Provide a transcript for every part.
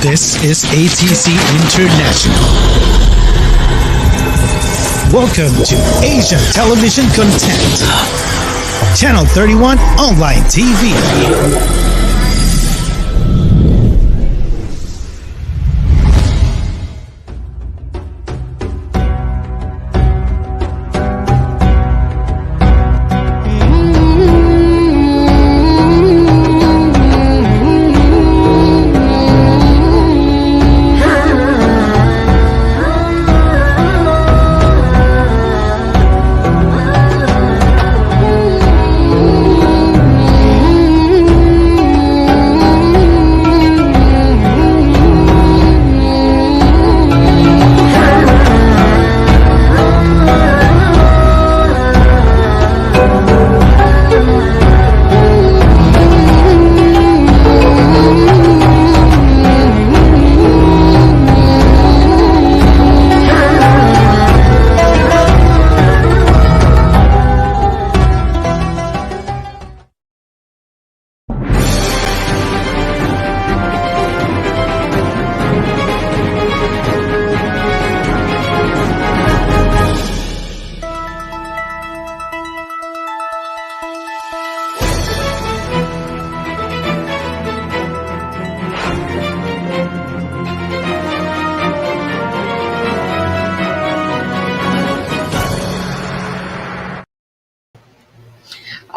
This is ATC International. Welcome to Asian Television Content. Channel 31 Online TV.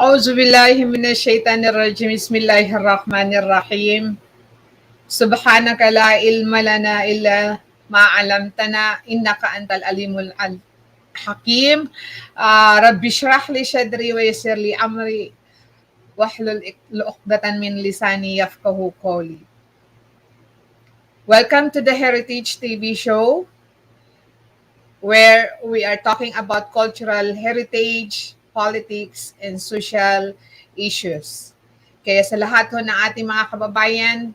Auzubillahi minasyaitanirrajim. Bismillahirrahmanirrahim. Subhanaka la ilma lana illa ma 'allamtana innaka antal alimul hakim. Rabbi shrah li sadri wa yassir li amri wahlul 'uqdatan min lisani yafqahu qawli. Welcome to the Heritage TV show, where we are talking about cultural heritage, politics, and social issues. Kaya sa lahat ho ng ating mga kababayan,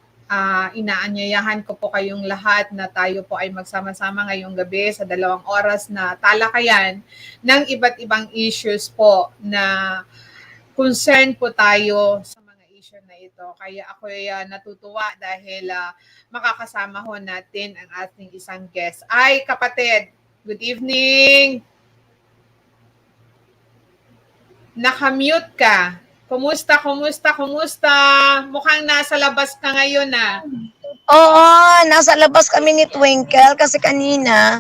inaanyayahan ko po kayong lahat na tayo po ay magsama-sama ngayong gabi sa 2 oras na talakayan ng iba't ibang issues po na concern po tayo sa mga issue na ito. Kaya ako ay natutuwa dahil makakasama ho natin ang ating isang guest. Ay kapatid, good evening! Nakamute ka. Kumusta? Mukhang nasa labas ka ngayon Oo, nasa labas kami ni Twinkle kasi kanina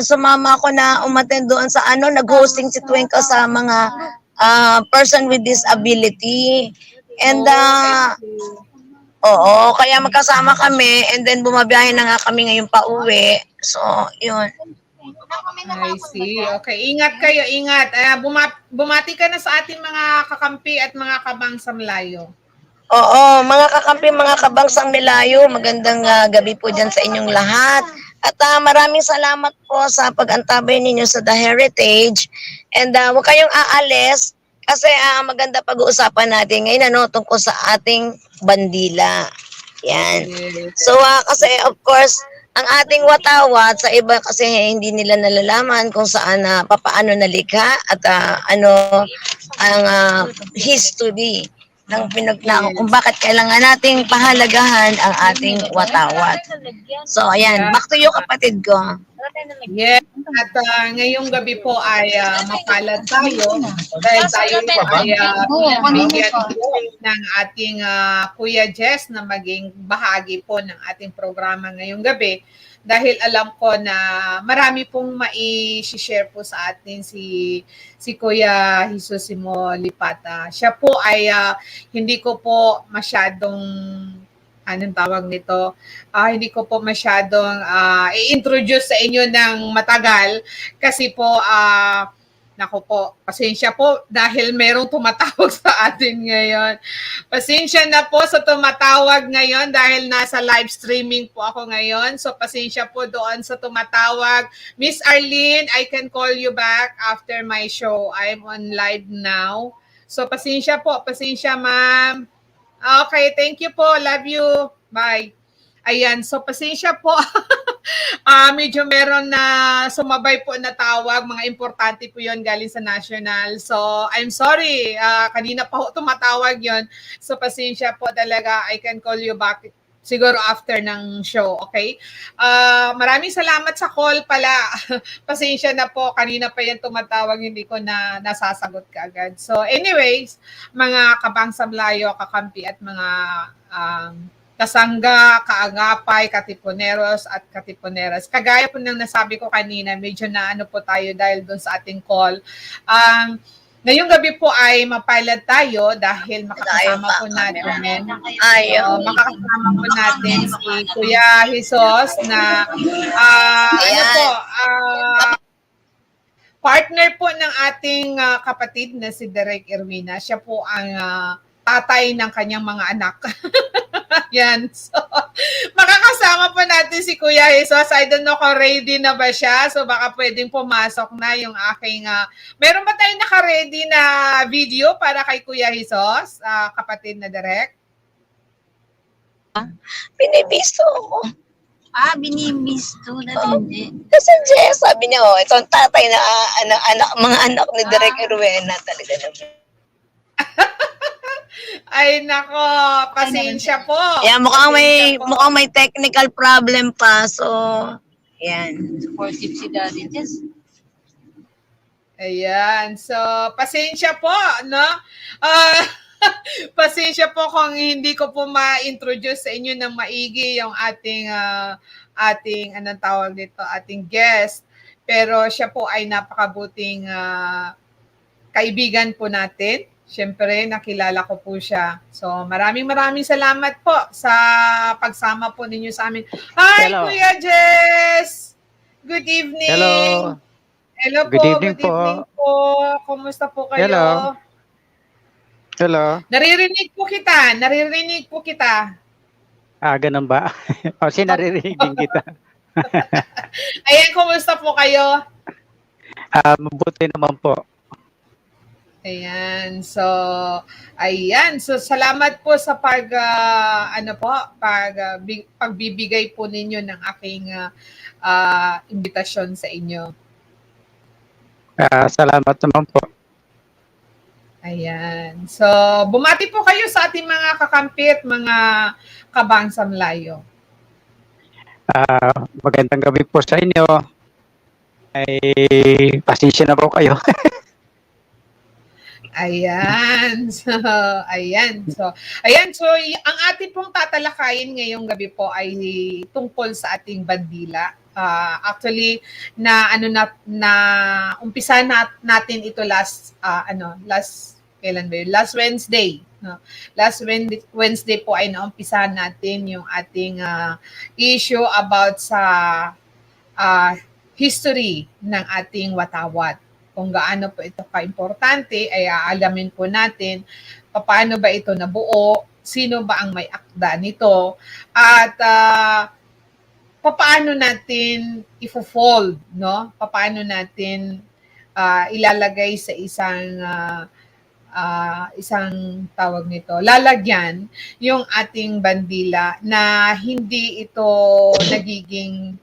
sumama ako na umattend doon sa nag-hosting si Twinkle sa mga person with disability. And oo, kaya magkasama kami and then bumabiyahe na nga kami ngayon pa uwi. So, yun. I see. Okay, ingat kayo, ingat. Bumati ka na sa ating mga kakampi at mga kabangsa Melayu. Oo, mga kakampi, mga kabangsang Melayu, magandang gabi po dyan sa inyong lahat. At maraming salamat po sa pag-antabay ninyo sa The Heritage. And huwag kayong aalis kasi maganda pag-uusapan natin ngayon tungkol sa ating bandila. Yan. So, kasi of course, ang ating watawat sa iba kasi hindi nila nalalaman kung saan papaano nalikha at ano ang history ng kung bakit kailangan nating pahalagahan ang ating watawat. So ayan, back to you kapatid ko. Yes, at ngayong gabi po ay mapalad tayo dahil tayo po ay binigyan ng ating Kuya Jess na maging bahagi po ng ating programa ngayong gabi dahil alam ko na marami pong mai-share po sa atin si Kuya Jesusimo Lipata. Siya po ay hindi ko po masyadong anong tawag nito? Hindi ko po masyadong i-introduce sa inyo ng matagal kasi po, naku po, pasensya po dahil merong tumatawag sa atin ngayon. Pasensya na po sa tumatawag ngayon dahil nasa live streaming po ako ngayon. So pasensya po doon sa tumatawag. Miss Arlene, I can call you back after my show. I'm on live now. So pasensya po, pasensya ma'am. Okay, thank you po. Love you. Bye. Ayan, so pasensya po. Medyo meron na sumabay po na tawag. Mga importante po yon galing sa national. So, I'm sorry. Kanina pa ho tumatawag yon. So, pasensya po talaga. I can call you back siguro after ng show, okay? Maraming salamat sa call pala. Pasensya na po, kanina pa yan tumatawag, hindi ko na nasasagot kaagad. So anyways, mga Kabangsa Melayu, Kakampi at mga Kasangga, Kaagapay, Katipuneros at Katipuneras. Kagaya po ng nasabi ko kanina, medyo na ano po tayo dahil doon sa ating call. Ngayong gabi po ay mapilot tayo dahil makakasama po natin makakasama po natin si Kuya Jesus na partner po ng ating kapatid na si Direk Erwina. Siya po ang tatay ng kanyang mga anak. Yan. So, makakasama po natin si Kuya Jesus. I don't know kung ready na ba siya. So, baka pwedeng pumasok na yung aking... meron ba tayong naka-ready na video para kay Kuya Jesus, kapatid na Direk? Binibisto ko. Binibisto na hindi. Kasi Jess, sabi niya, ito ang tatay na mga anak ni Direk Erwina talaga naman. Ay nako, pasensya po. Yeah, mukhang may technical problem pa. So, yan. Supportive si Daddy Jess. Ayan. So, pasensya po, no? Pasensya po kung hindi ko po ma-introduce sa inyo ng maigi yung ating anong tawag dito, ating guest. Pero siya po ay napakabuting kaibigan po natin. Siyempre, nakilala ko po siya. So, maraming salamat po sa pagsama po ninyo sa amin. Hi, Hello. Kuya Jess! Good evening! Hello! Hello po, good evening po. Kumusta po kayo? Hello! Naririnig po kita. Ganun ba? Kasi naririnig din kita. Ayan, kumusta po kayo? Mabuti naman po. Ayan. So, salamat po sa pagbibigay po ninyo ng aking imbitasyon sa inyo. Salamat naman po. Ayan. So, bumati po kayo sa ating mga kakampi at mga Kabangsa Melayu. Magandang gabi po sa inyo. Ay, pasensya na po kayo. Ayan. So, ang ating pong tatalakayin ngayong gabi po ay tungkol sa ating bandila. Actually, na umpisa natin ito last Wednesday. No? Last Wednesday po ay naumpisa natin yung ating issue about sa history ng ating watawat. Kung gaano po ito ka-importante, ay aalamin po natin paano ba ito nabuo, sino ba ang may akda nito, at paano natin ifo-fold, no? Paano natin ilalagay sa isang tawag nito, lalagyan yung ating bandila na hindi ito nagiging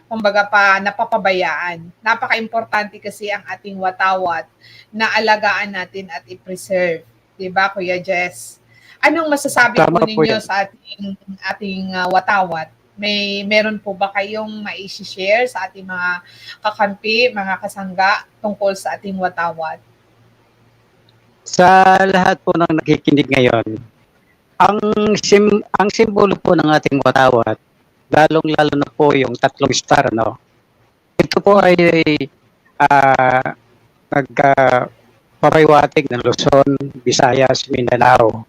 kumbaga napapabayaan. Napaka-importante kasi ang ating watawat na alagaan natin at i-preserve. Diba, Kuya Jess? Anong masasabi po ninyo sa ating watawat? Meron po ba kayong mai-share sa ating mga kakampi, mga kasangga tungkol sa ating watawat? Sa lahat po ng nakikinig ngayon, ang simbolo po ng ating watawat, lalong-lalo na po yung 3 star, no? Ito po ay nagpapahiwatig ng Luzon, Visayas, Mindanao.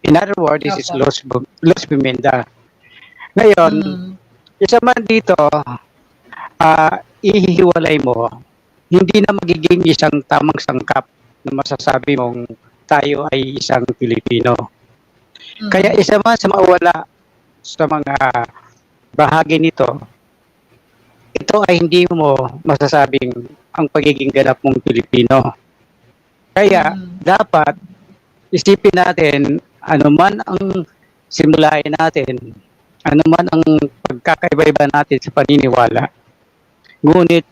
In other words, this is Los Biminda. Ngayon, isa man dito, ihihiwalay mo, hindi na magiging isang tamang sangkap na masasabi mong tayo ay isang Pilipino. Kaya isa man sa mawala sa mga bahagi nito, ito ay hindi mo masasabing ang pagiging ganap mong Pilipino. Kaya dapat isipin natin anuman ang simulain natin, anuman ang pagkakaiba-iba natin sa paniniwala. Ngunit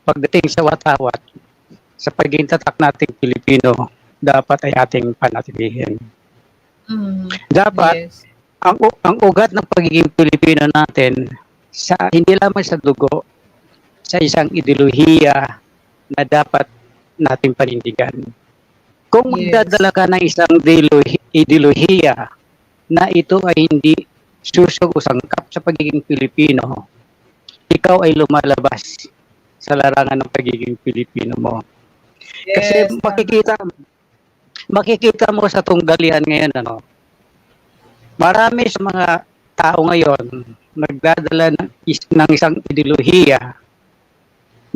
pagdating sa watawat, sa pagiging tatak nating Pilipino, dapat ay ating panatilihin. Dapat ang ugat ng pagiging Pilipino natin sa hindi lamang sa dugo, sa isang ideolohiya na dapat nating panindigan. Kung magdadala ka ng isang ideolohiya na ito ay hindi susog o sangkap sa pagiging Pilipino, ikaw ay lumalabas sa larangan ng pagiging Pilipino mo. Kasi makikita mo sa tunggalian ngayon, marami sa mga tao ngayon nagdadala ng isang ideolohiya,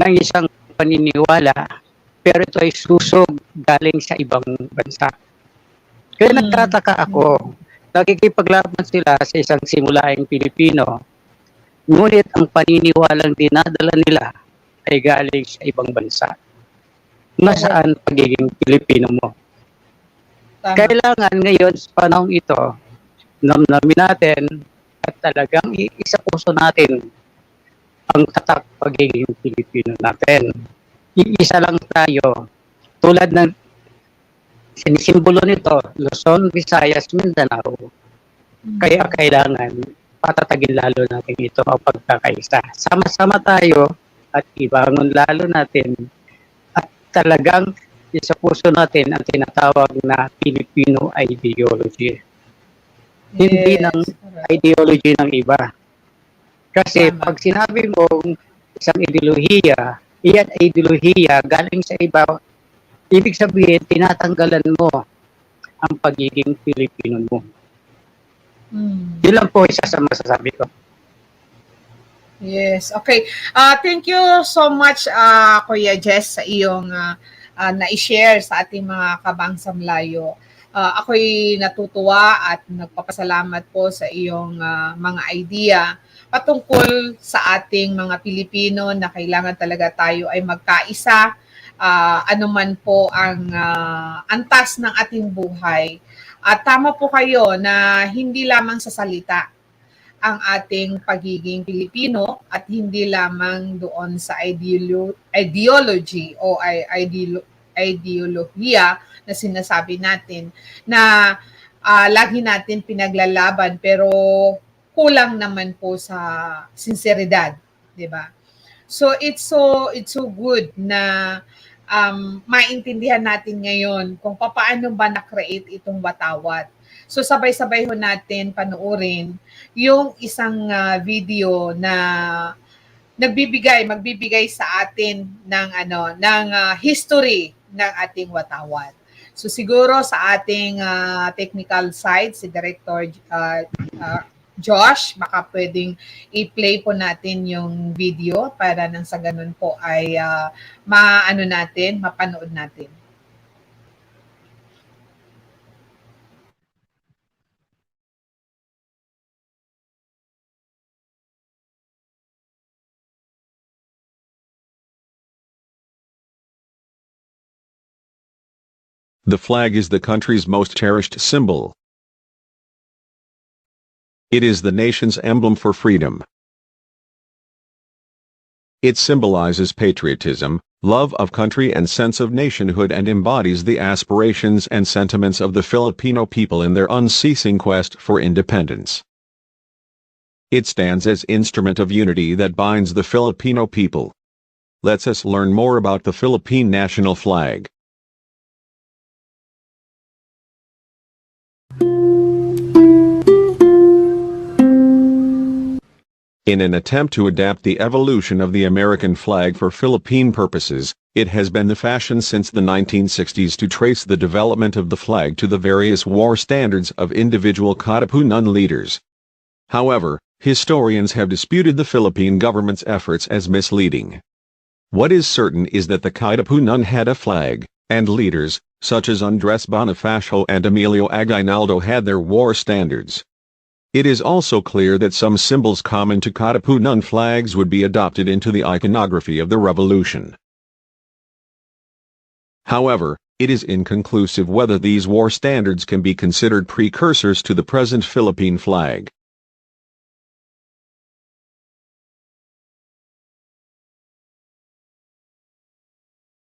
ng isang paniniwala, pero ito ay susog galing sa ibang bansa. Kaya nagtataka ako, nakikipaglaban sila sa isang simulaing Pilipino, ngunit ang paniniwalang dinadala nila ay galing sa ibang bansa. Nasaan pagiging Pilipino mo? Tama. Kailangan ngayon sa panahon ito, namnamin natin at talagang iisa puso natin ang tatak pagiging Pilipino natin. Iisa lang tayo. Tulad ng sinisimbolo nito, Luzon, Visayas, Mindanao. Kaya kailangan patatagin lalo natin ito ang pagkakaisa. Sama-sama tayo at ibangon lalo natin at talagang sa puso natin ang tinatawag na Filipino ideology. Hindi ng ideology ng iba. Kasi pag sinabi mong isang ideolohiya, iyan ideolohiya galing sa iba, ibig sabihin tinatanggalan mo ang pagiging Pilipino mo. Yun lang po isa sa masasabi ko. Yes, okay. Thank you so much, Kuya Jess, sa iyong na-share sa ating mga Kabangsa Melayu. Ako'y natutuwa at nagpapasalamat po sa iyong mga idea patungkol sa ating mga Pilipino na kailangan talaga tayo ay magkaisa, anuman po ang antas ng ating buhay. At tama po kayo na hindi lamang sa salita ang ating pagiging Pilipino at hindi lamang doon sa ideology o ideolohiya na sinasabi natin na lagi natin pinaglalaban pero kulang naman po sa sinseridad, 'di ba? So it's so good na maintindihan natin ngayon kung paano ba na-create itong Watawat. So sabay-sabay ho natin panoorin yung isang video na magbibigay sa atin ng history ng ating Watawat. So siguro sa ating technical side si Director Josh, baka pwedeng i-play po natin yung video para nang sa ganun po ay mapanood natin. The flag is the country's most cherished symbol. It is the nation's emblem for freedom. It symbolizes patriotism, love of country and sense of nationhood and embodies the aspirations and sentiments of the Filipino people in their unceasing quest for independence. It stands as instrument of unity that binds the Filipino people. Let us learn more about the Philippine national flag. In an attempt to adapt the evolution of the American flag for Philippine purposes, it has been the fashion since the 1960s to trace the development of the flag to the various war standards of individual Katipunan leaders. However, historians have disputed the Philippine government's efforts as misleading. What is certain is that the Katipunan had a flag, and leaders, such as Andres Bonifacio and Emilio Aguinaldo, had their war standards. It is also clear that some symbols common to Katipunan flags would be adopted into the iconography of the revolution. However, it is inconclusive whether these war standards can be considered precursors to the present Philippine flag.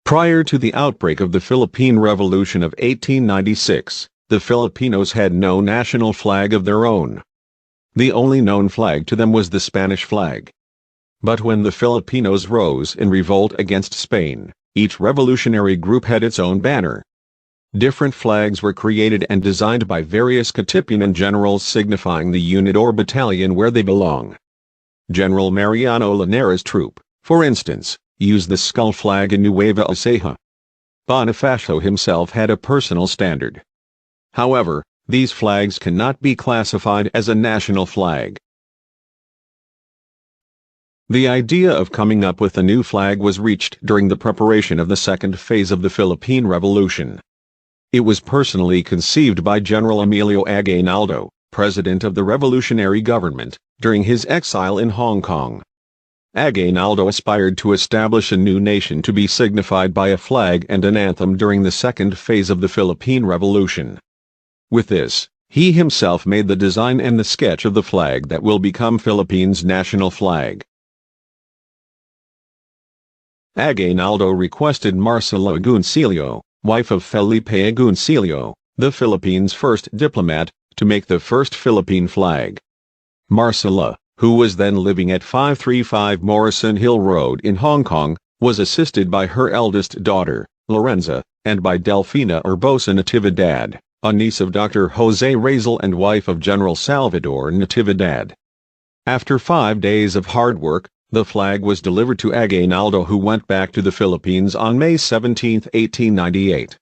Prior to the outbreak of the Philippine Revolution of 1896, the Filipinos had no national flag of their own. The only known flag to them was the Spanish flag. But when the Filipinos rose in revolt against Spain, each revolutionary group had its own banner. Different flags were created and designed by various Katipunan generals signifying the unit or battalion where they belong. General Mariano Linares' troop, for instance, used the skull flag in Nueva Ecija. Bonifacio himself had a personal standard. However, these flags cannot be classified as a national flag. The idea of coming up with a new flag was reached during the preparation of the second phase of the Philippine Revolution. It was personally conceived by General Emilio Aguinaldo, president of the revolutionary government, during his exile in Hong Kong. Aguinaldo aspired to establish a new nation to be signified by a flag and an anthem during the second phase of the Philippine Revolution. With this, he himself made the design and the sketch of the flag that will become Philippines' national flag. Aguinaldo requested Marcela Agoncillo, wife of Felipe Agoncillo, the Philippines' first diplomat, to make the first Philippine flag. Marcela, who was then living at 535 Morrison Hill Road in Hong Kong, was assisted by her eldest daughter, Lorenza, and by Delfina Urbosa Natividad, a niece of Dr. Jose Razel and wife of General Salvador Natividad. After 5 days of hard work, the flag was delivered to Aguinaldo, who went back to the Philippines on May 17, 1898.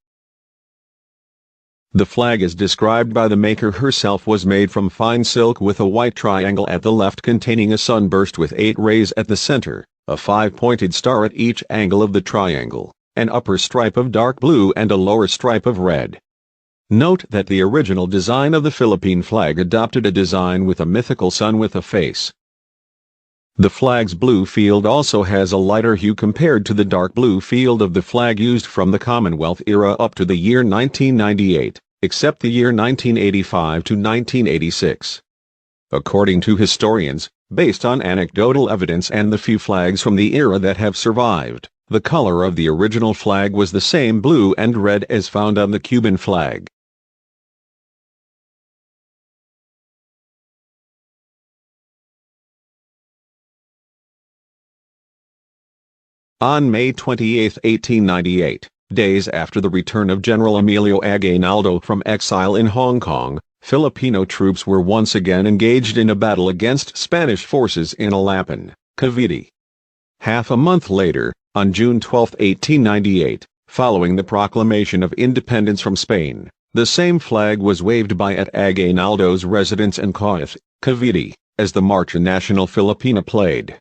The flag, as described by the maker herself, was made from fine silk with a white triangle at the left containing a sunburst with 8 rays at the center, a 5-pointed star at each angle of the triangle, an upper stripe of dark blue and a lower stripe of red. Note that the original design of the Philippine flag adopted a design with a mythical sun with a face. The flag's blue field also has a lighter hue compared to the dark blue field of the flag used from the Commonwealth era up to the year 1998, except the year 1985 to 1986. According to historians, based on anecdotal evidence and the few flags from the era that have survived, the color of the original flag was the same blue and red as found on the Cuban flag. On May 28, 1898, days after the return of General Emilio Aguinaldo from exile in Hong Kong, Filipino troops were once again engaged in a battle against Spanish forces in Alapan, Cavite. Half a month later, on June 12, 1898, following the proclamation of independence from Spain, the same flag was waved by at Aguinaldo's residence in Coith, Cavite, as the Marcha Nacional Filipina played.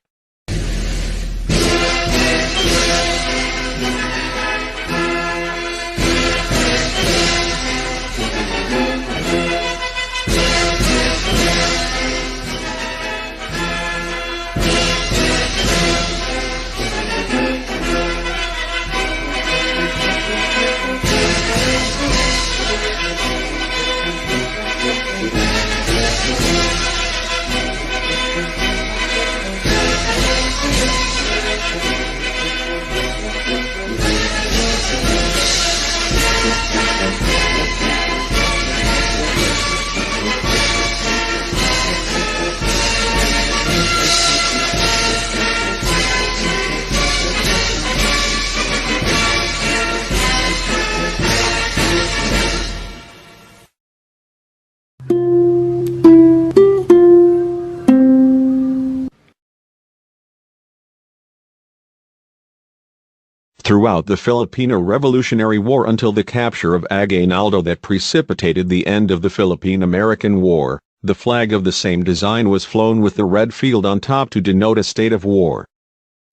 Throughout the Filipino Revolutionary War until the capture of Aguinaldo that precipitated the end of the Philippine-American War, the flag of the same design was flown with the red field on top to denote a state of war.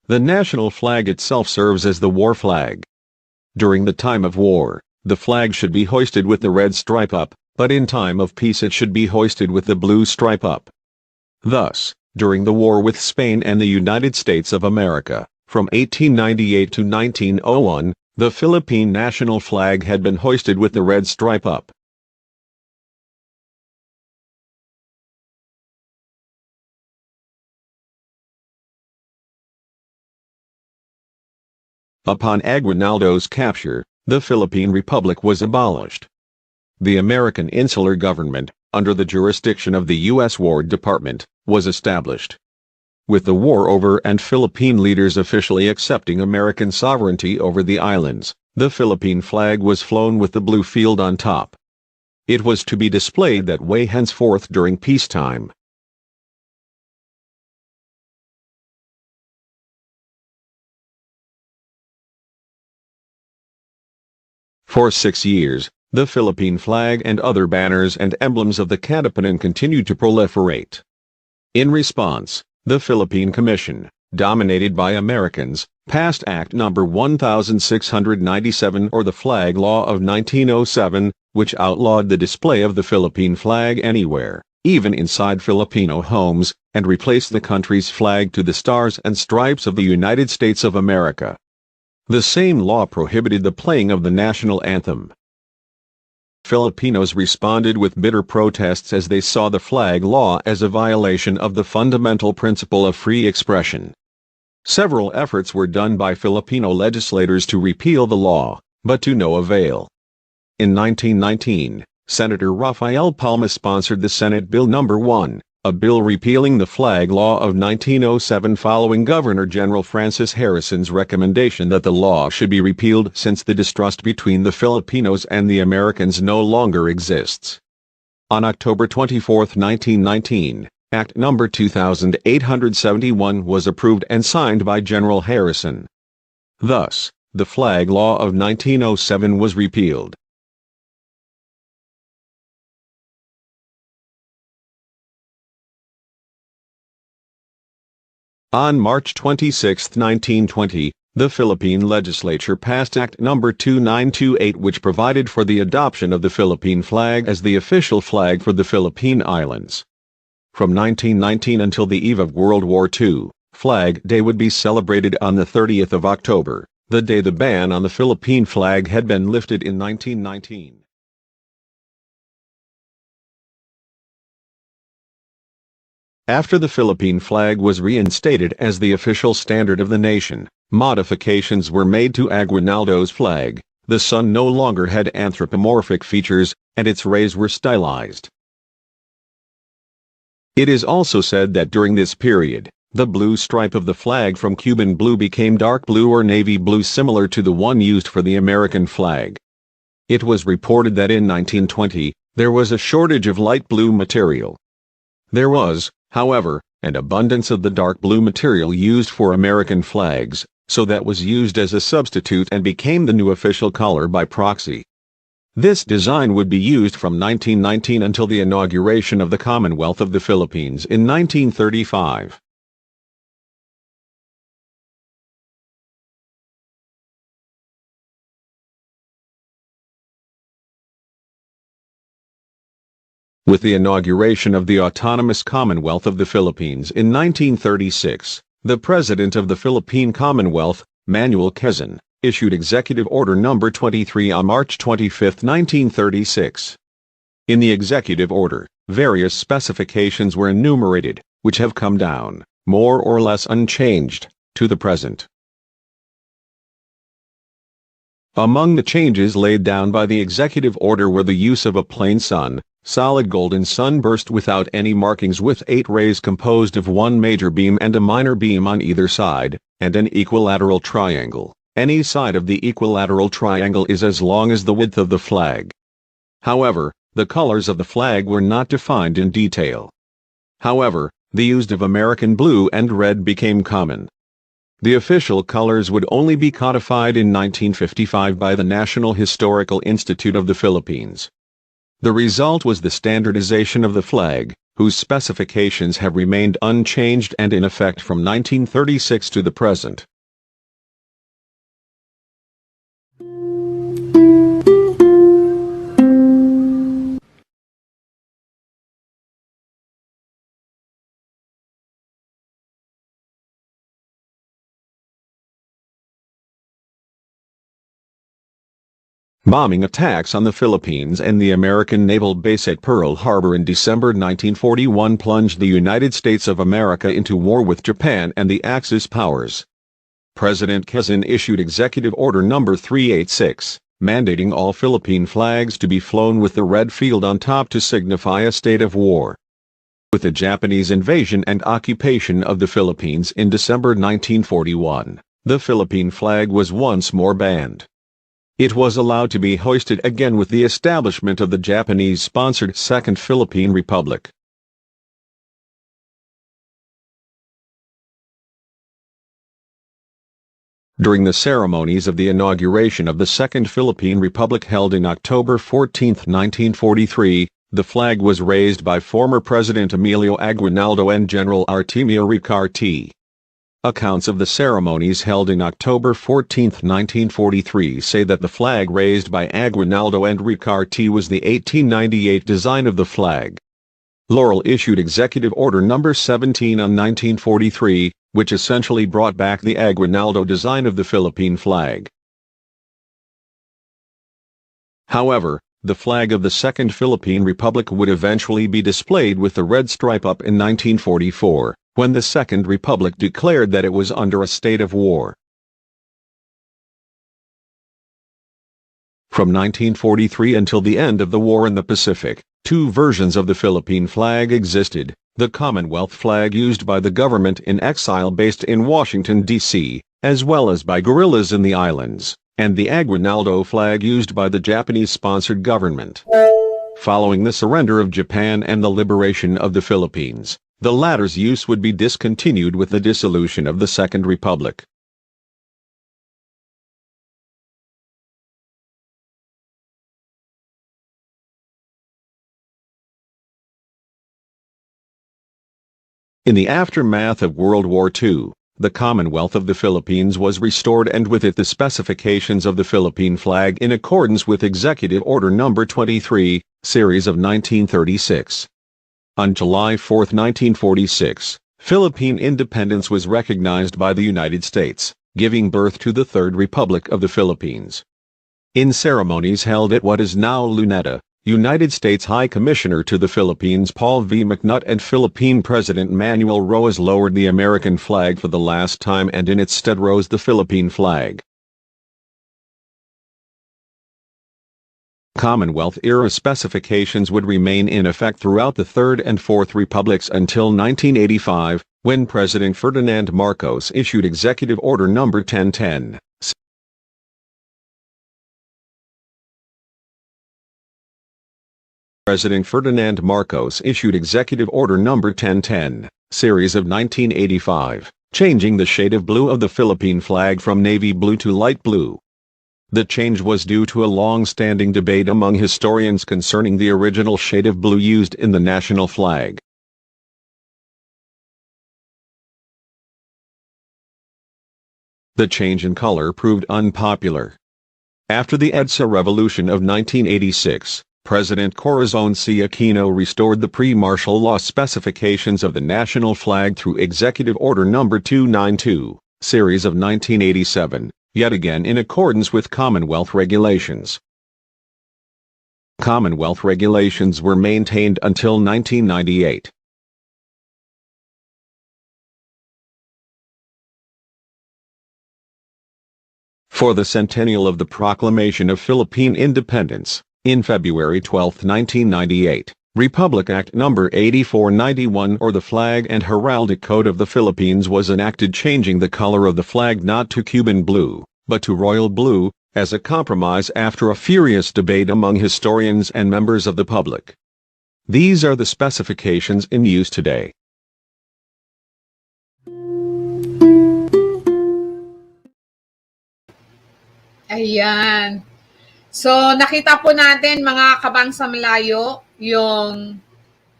The national flag itself serves as the war flag. During the time of war, the flag should be hoisted with the red stripe up, but in time of peace it should be hoisted with the blue stripe up. Thus, during the war with Spain and the United States of America, from 1898 to 1901, the Philippine national flag had been hoisted with the red stripe up. Upon Aguinaldo's capture, the Philippine Republic was abolished. The American insular government, under the jurisdiction of the U.S. War Department, was established. With the war over and Philippine leaders officially accepting American sovereignty over the islands, the Philippine flag was flown with the blue field on top. It was to be displayed that way henceforth during peacetime. For 6 years, the Philippine flag and other banners and emblems of the Katipunan continued to proliferate. In response, the Philippine Commission, dominated by Americans, passed Act No. 1697 or the Flag Law of 1907, which outlawed the display of the Philippine flag anywhere, even inside Filipino homes, and replaced the country's flag to the Stars and Stripes of the United States of America. The same law prohibited the playing of the national anthem. Filipinos responded with bitter protests as they saw the flag law as a violation of the fundamental principle of free expression. Several efforts were done by Filipino legislators to repeal the law, but to no avail. In 1919, Senator Rafael Palma sponsored the Senate Bill No. 1, a bill repealing the Flag Law of 1907 following Governor General Francis Harrison's recommendation that the law should be repealed since the distrust between the Filipinos and the Americans no longer exists. On October 24, 1919, Act No. 2871 was approved and signed by General Harrison. Thus, the Flag Law of 1907 was repealed. On March 26, 1920, the Philippine legislature passed Act No. 2928, which provided for the adoption of the Philippine flag as the official flag for the Philippine Islands. From 1919 until the eve of World War II, Flag Day would be celebrated on the 30th of October, the day the ban on the Philippine flag had been lifted in 1919. After the Philippine flag was reinstated as the official standard of the nation, modifications were made to Aguinaldo's flag. The sun no longer had anthropomorphic features, and its rays were stylized. It is also said that during this period, the blue stripe of the flag from Cuban blue became dark blue or navy blue, similar to the one used for the American flag. It was reported that in 1920, there was a shortage of light blue material. There was, however, an abundance of the dark blue material used for American flags, so that was used as a substitute and became the new official color by proxy. This design would be used from 1919 until the inauguration of the Commonwealth of the Philippines in 1935. With the inauguration of the Autonomous Commonwealth of the Philippines in 1936, the President of the Philippine Commonwealth, Manuel Quezon, issued Executive Order No. 23 on March 25, 1936. In the Executive Order, various specifications were enumerated, which have come down, more or less unchanged, to the present. Among the changes laid down by the Executive Order were the use of a plain sun, solid golden sunburst without any markings, with 8 rays composed of one major beam and a minor beam on either side, and an equilateral triangle. Any side of the equilateral triangle is as long as the width of the flag. However, the colors of the flag were not defined in detail. However, the use of American blue and red became common. The official colors would only be codified in 1955 by the National Historical Institute of the Philippines. The result was the standardization of the flag, whose specifications have remained unchanged and in effect from 1936 to the present. Bombing attacks on the Philippines and the American naval base at Pearl Harbor in December 1941 plunged the United States of America into war with Japan and the Axis powers. President Quezon issued Executive Order No. 386, mandating all Philippine flags to be flown with the red field on top to signify a state of war. With the Japanese invasion and occupation of the Philippines in December 1941, the Philippine flag was once more banned. It was allowed to be hoisted again with the establishment of the Japanese-sponsored Second Philippine Republic. During the ceremonies of the inauguration of the Second Philippine Republic held in October 14, 1943, the flag was raised by former President Emilio Aguinaldo and General Artemio Ricarte. Accounts of the ceremonies held in October 14, 1943 say that the flag raised by Aguinaldo and Ricarte was the 1898 design of the flag. Laurel issued Executive Order No. 17 on 1943, which essentially brought back the Aguinaldo design of the Philippine flag. However, the flag of the Second Philippine Republic would eventually be displayed with the red stripe up in 1944, when the Second Republic declared that it was under a state of war. From 1943 until the end of the war in the Pacific, two versions of the Philippine flag existed: the Commonwealth flag used by the government in exile based in Washington, D.C., as well as by guerrillas in the islands, and the Aguinaldo flag used by the Japanese-sponsored government. Following the surrender of Japan and the liberation of the Philippines, the latter's use would be discontinued with the dissolution of the Second Republic. In the aftermath of World War II, the Commonwealth of the Philippines was restored, and with it the specifications of the Philippine flag in accordance with Executive Order No. 23, Series of 1936. On July 4, 1946, Philippine independence was recognized by the United States, giving birth to the Third Republic of the Philippines. In ceremonies held at what is now Luneta, United States High Commissioner to the Philippines Paul V. McNutt and Philippine President Manuel Roas lowered the American flag for the last time, and in its stead rose the Philippine flag. Commonwealth-era specifications would remain in effect throughout the Third and Fourth Republics until 1985, when President Ferdinand Marcos issued Executive Order No. 1010. President Ferdinand Marcos issued Executive Order No. 1010, Series of 1985, changing the shade of blue of the Philippine flag from navy blue to light blue. The change was due to a long-standing debate among historians concerning the original shade of blue used in the national flag. The change in color proved unpopular. After the EDSA Revolution of 1986, President Corazon C. Aquino restored the pre-martial law specifications of the national flag through Executive Order No. 292, Series of 1987, yet again in accordance with Commonwealth regulations. Commonwealth regulations were maintained until 1998. For the centennial of the proclamation of Philippine independence, in February 12, 1998, Republic Act No. 8491, or the Flag and Heraldic Code of the Philippines, was enacted, changing the color of the flag not to Cuban blue, but to royal blue, as a compromise after a furious debate among historians and members of the public. These are the specifications in use today. Ayan. So, nakita po natin, mga kabangsa Melayu, yung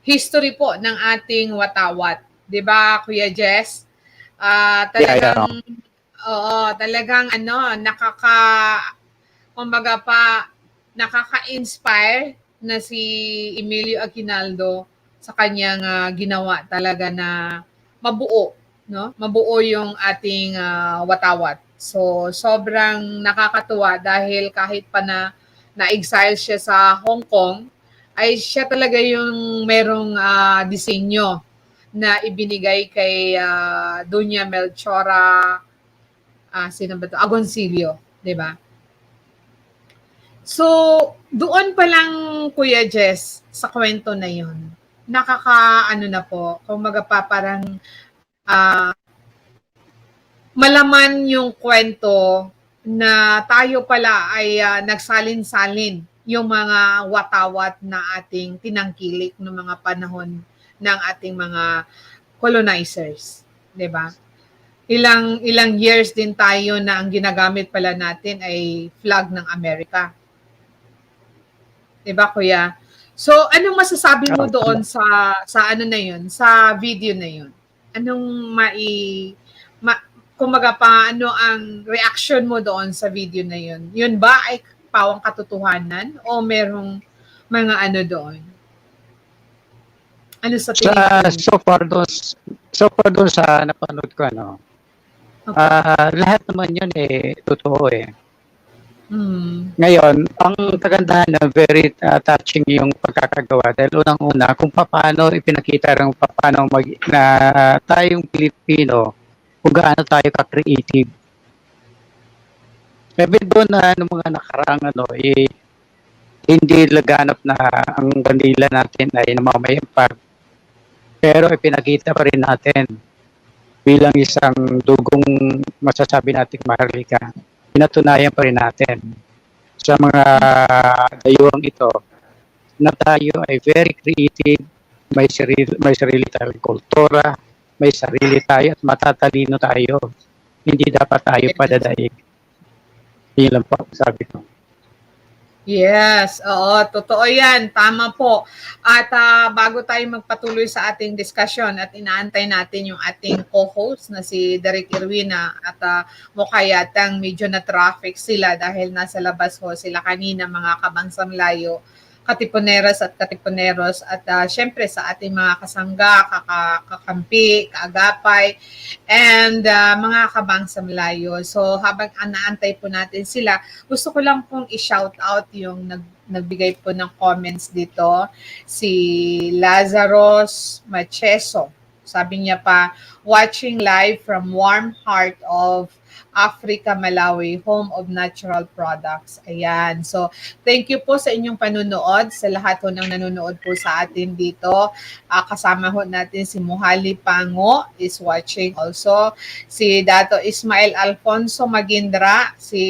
history po ng ating watawat. 'Di ba, Kuya Jess? Talagang, oo, talagang kumbaga pa, nakaka-inspire na si Emilio Aguinaldo sa kanyang ginawa talaga na mabuo, no? Mabuo yung ating watawat. So, sobrang nakakatuwa dahil kahit pa na-exile siya sa Hong Kong, ay siya talaga yung merong disenyo na ibinigay kay Doña Melchora, sino ba to? Agoncillo, di ba? So, doon pa lang, Kuya Jess, sa kwento na yun, nakaka-ano na po, kumbaga pa parang malaman yung kwento na tayo pala ay nagsalin-salin yung mga watawat na ating tinangkilik noong mga panahon ng ating mga colonizers, 'di ba? Ilang years din tayo na ang ginagamit pala natin ay flag ng Amerika. 'Di ba, Kuya? So, anong masasabi mo doon sa ano na 'yun, sa video na 'yun? Anong kumaga paano ang reaction mo doon sa video na 'yun? 'Yun ba ay pawang katotohanan o merong mga ano doon? Ano sa tingin mo? So far doon sa napanood ko, lahat naman yun totoo eh. Ngayon, ang kagandahan na very touching yung pagkakagawa dahil unang-una kung paano ipinakita rin paano na tayong Pilipino kung gaano tayo ka-creative. Even doon na mga nakaraang hindi laganap na ang bandila natin ay namamayagpag. Pero ipinakita pa rin natin bilang isang dugong masasabi nating maharlika. Pinatunayan pa rin natin sa mga dayuhang ito na tayo ay very creative, may sarili tayong kultura, may sarili tayo at matatalino tayo. Hindi dapat tayo padadaig. Yun lang po sabi ko. Yes, oo, totoo yan. Tama po. At bago tayo magpatuloy sa ating discussion at inaantay natin yung ating co-host na si Derek Irwina at mukha yatang medyo na traffic sila dahil nasa labas ho sila kanina mga Kabangsa Melayu, katipuneras at katipuneros at syempre sa ating mga kasangga, kakampi, kaagapay, and mga Kabangsa Melayu. So habang naantay po natin sila, gusto ko lang pong i-shout out yung nagbigay po ng comments dito, si Lazarus Macheso. Sabi niya pa, watching live from warm heart of Africa, Malawi, home of natural products. Ayan. So, thank you po sa inyong panunood, sa lahat ho ng nanonood po sa atin dito. Kasama ho natin si Muhali Pango is watching also. Si Dato Ismael Alfonso Magindra, si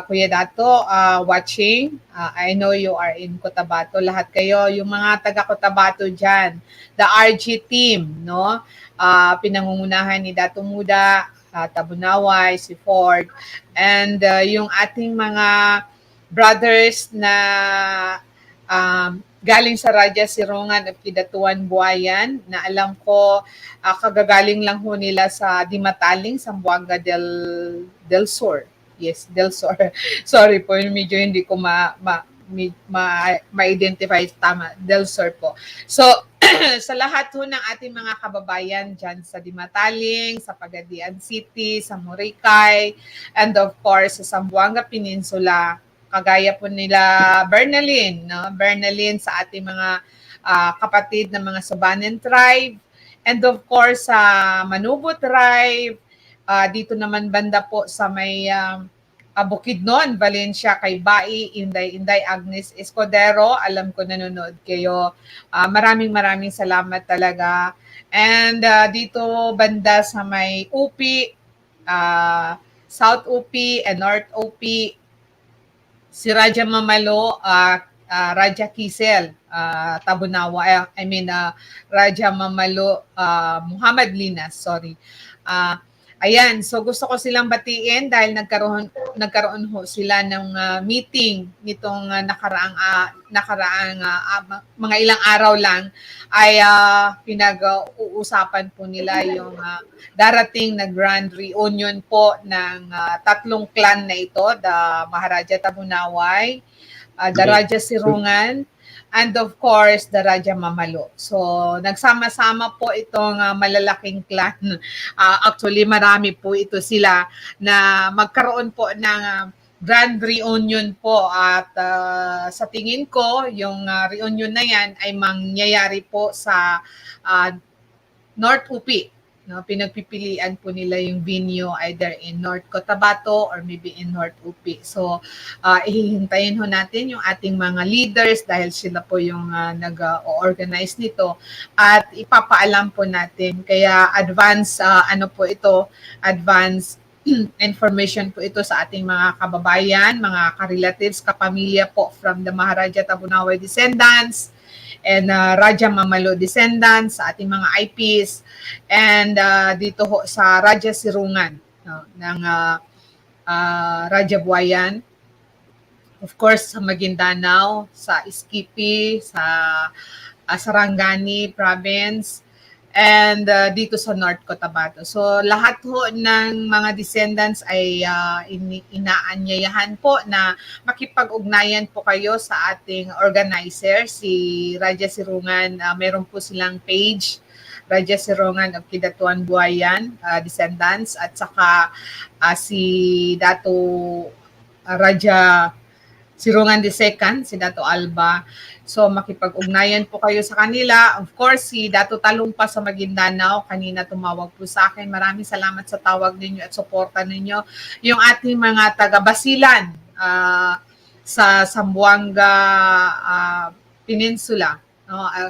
Kuya Dato watching. I know you are in Cotabato. Lahat kayo, yung mga taga Cotabato dyan. The RG team, no? Pinangungunahan ni Dato Muda, Tabunawai, si Ford, and yung ating mga brothers na galing sa Raja Sirungan at Kidatuan Buayan na alam ko kagagaling lang ho nila sa Dimataling, Zamboanga del Sur. Yes, del Sur. Sorry po, medyo hindi ko ma-identify tama. Del Sur po. So, sa lahat ho ng ating mga kababayan dyan sa Dimataling, sa Pagadian City, sa Moricay, and of course sa Zamboanga Peninsula, kagaya po nila Bernalyn, no? Bernalyn sa ating mga kapatid na mga Subanen tribe, and of course sa Manubo tribe, dito naman banda po sa may Bukidnon, Valencia, kay Bai, Inday Agnes Escudero. Alam ko nanonood kayo. Maraming salamat talaga. And dito banda sa may UP, South UP and North UP, si Raja Mamalo, Raja Kisel, Tabunawai, Raja Mamalo, Muhammad Linas, sorry. Ayan, so gusto ko silang batiin dahil nagkaroon ho sila ng meeting nitong nakaraang mga ilang araw lang ay pinag-uusapan po nila yung darating na grand reunion po ng tatlong clan na ito, the Maharaja Tabunawai, the Raja Sirungan, and of course, the Raja Mamalo. So, nagsama-sama po itong malalaking clan. Actually, marami po ito sila na magkaroon po ng grand reunion po. At sa tingin ko, yung reunion na yan ay mangyayari po sa North UP. No, pinagpipilian po nila yung venue either in North Cotabato or maybe in North UP. So, ihihintayin ho natin yung ating mga leaders dahil sila po yung nag-organize nito at ipapaalam po natin. Kaya advance advance information po ito sa ating mga kababayan, mga ka-relatives, kapamilya po from the Maharaja Tabunawai descendants and Raja Mamalo descendants, sa ating mga IPs, and dito ho sa Raja Sirungan ng Raja Buayan, of course sa Maguindanao, sa Iskipi, sa Sarangani province, and dito sa North Cotabato. So lahat ho ng mga descendants ay inaanyayahan po na makipag-ugnayan po kayo sa ating organizer, si Raja Sirungan. Meron po silang page, Raja Sirungan of Kidatuan Buayan descendants, at saka si Dato Raja Sirungan II, si Dato Alba. So makipag-ugnayan po kayo sa kanila. Of course, si Dato Talumpa sa Maguindanao, kanina tumawag po sa akin. Maraming salamat sa tawag ninyo at suporta ninyo. Yung ating mga taga-Basilan sa Zamboanga Peninsula,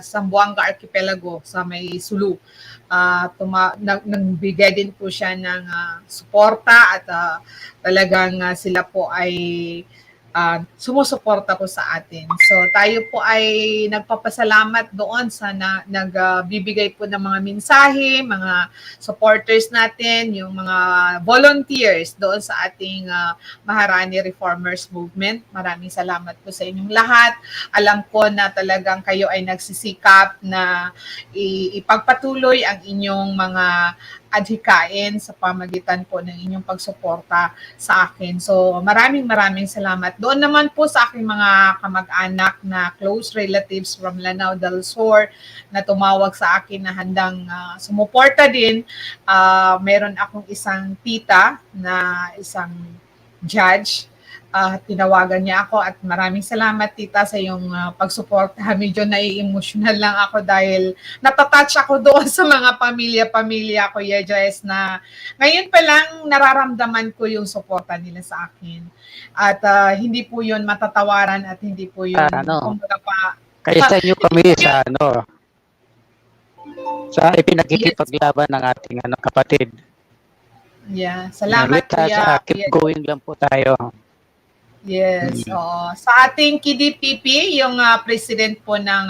Zamboanga Archipelago sa may Sulu. Nagbigay din po siya ng suporta at talagang sila po ay sumusuporta po sa atin. So tayo po ay nagpapasalamat doon sa nagbibigay po ng mga mensahe, mga supporters natin, yung mga volunteers doon sa ating Maharanee Reformers Movement. Maraming salamat po sa inyong lahat. Alam ko na talagang kayo ay nagsisikap na ipagpatuloy ang inyong mga adhikain sa pamagitan po ng inyong pagsuporta sa akin. So maraming salamat. Doon naman po sa aking mga kamag-anak na close relatives from Lanao del Sur na tumawag sa akin na handang sumuporta din. Meron akong isang tita na isang judge. Tinawagan niya ako at maraming salamat tita sa iyong pagsuporta. Medyo nai-emotional lang ako dahil natatouch ako doon sa mga pamilya ko, Jess, na ngayon pa lang nararamdaman ko yung suporta nila sa akin. At hindi po yun matatawaran at hindi po yun kaya sa inyo kami sa ipinagkikipaglaban ng ating kapatid. Yeah, salamat kuya. Keep going lang po tayo. Yes. Sa ating KDPP, yung president po ng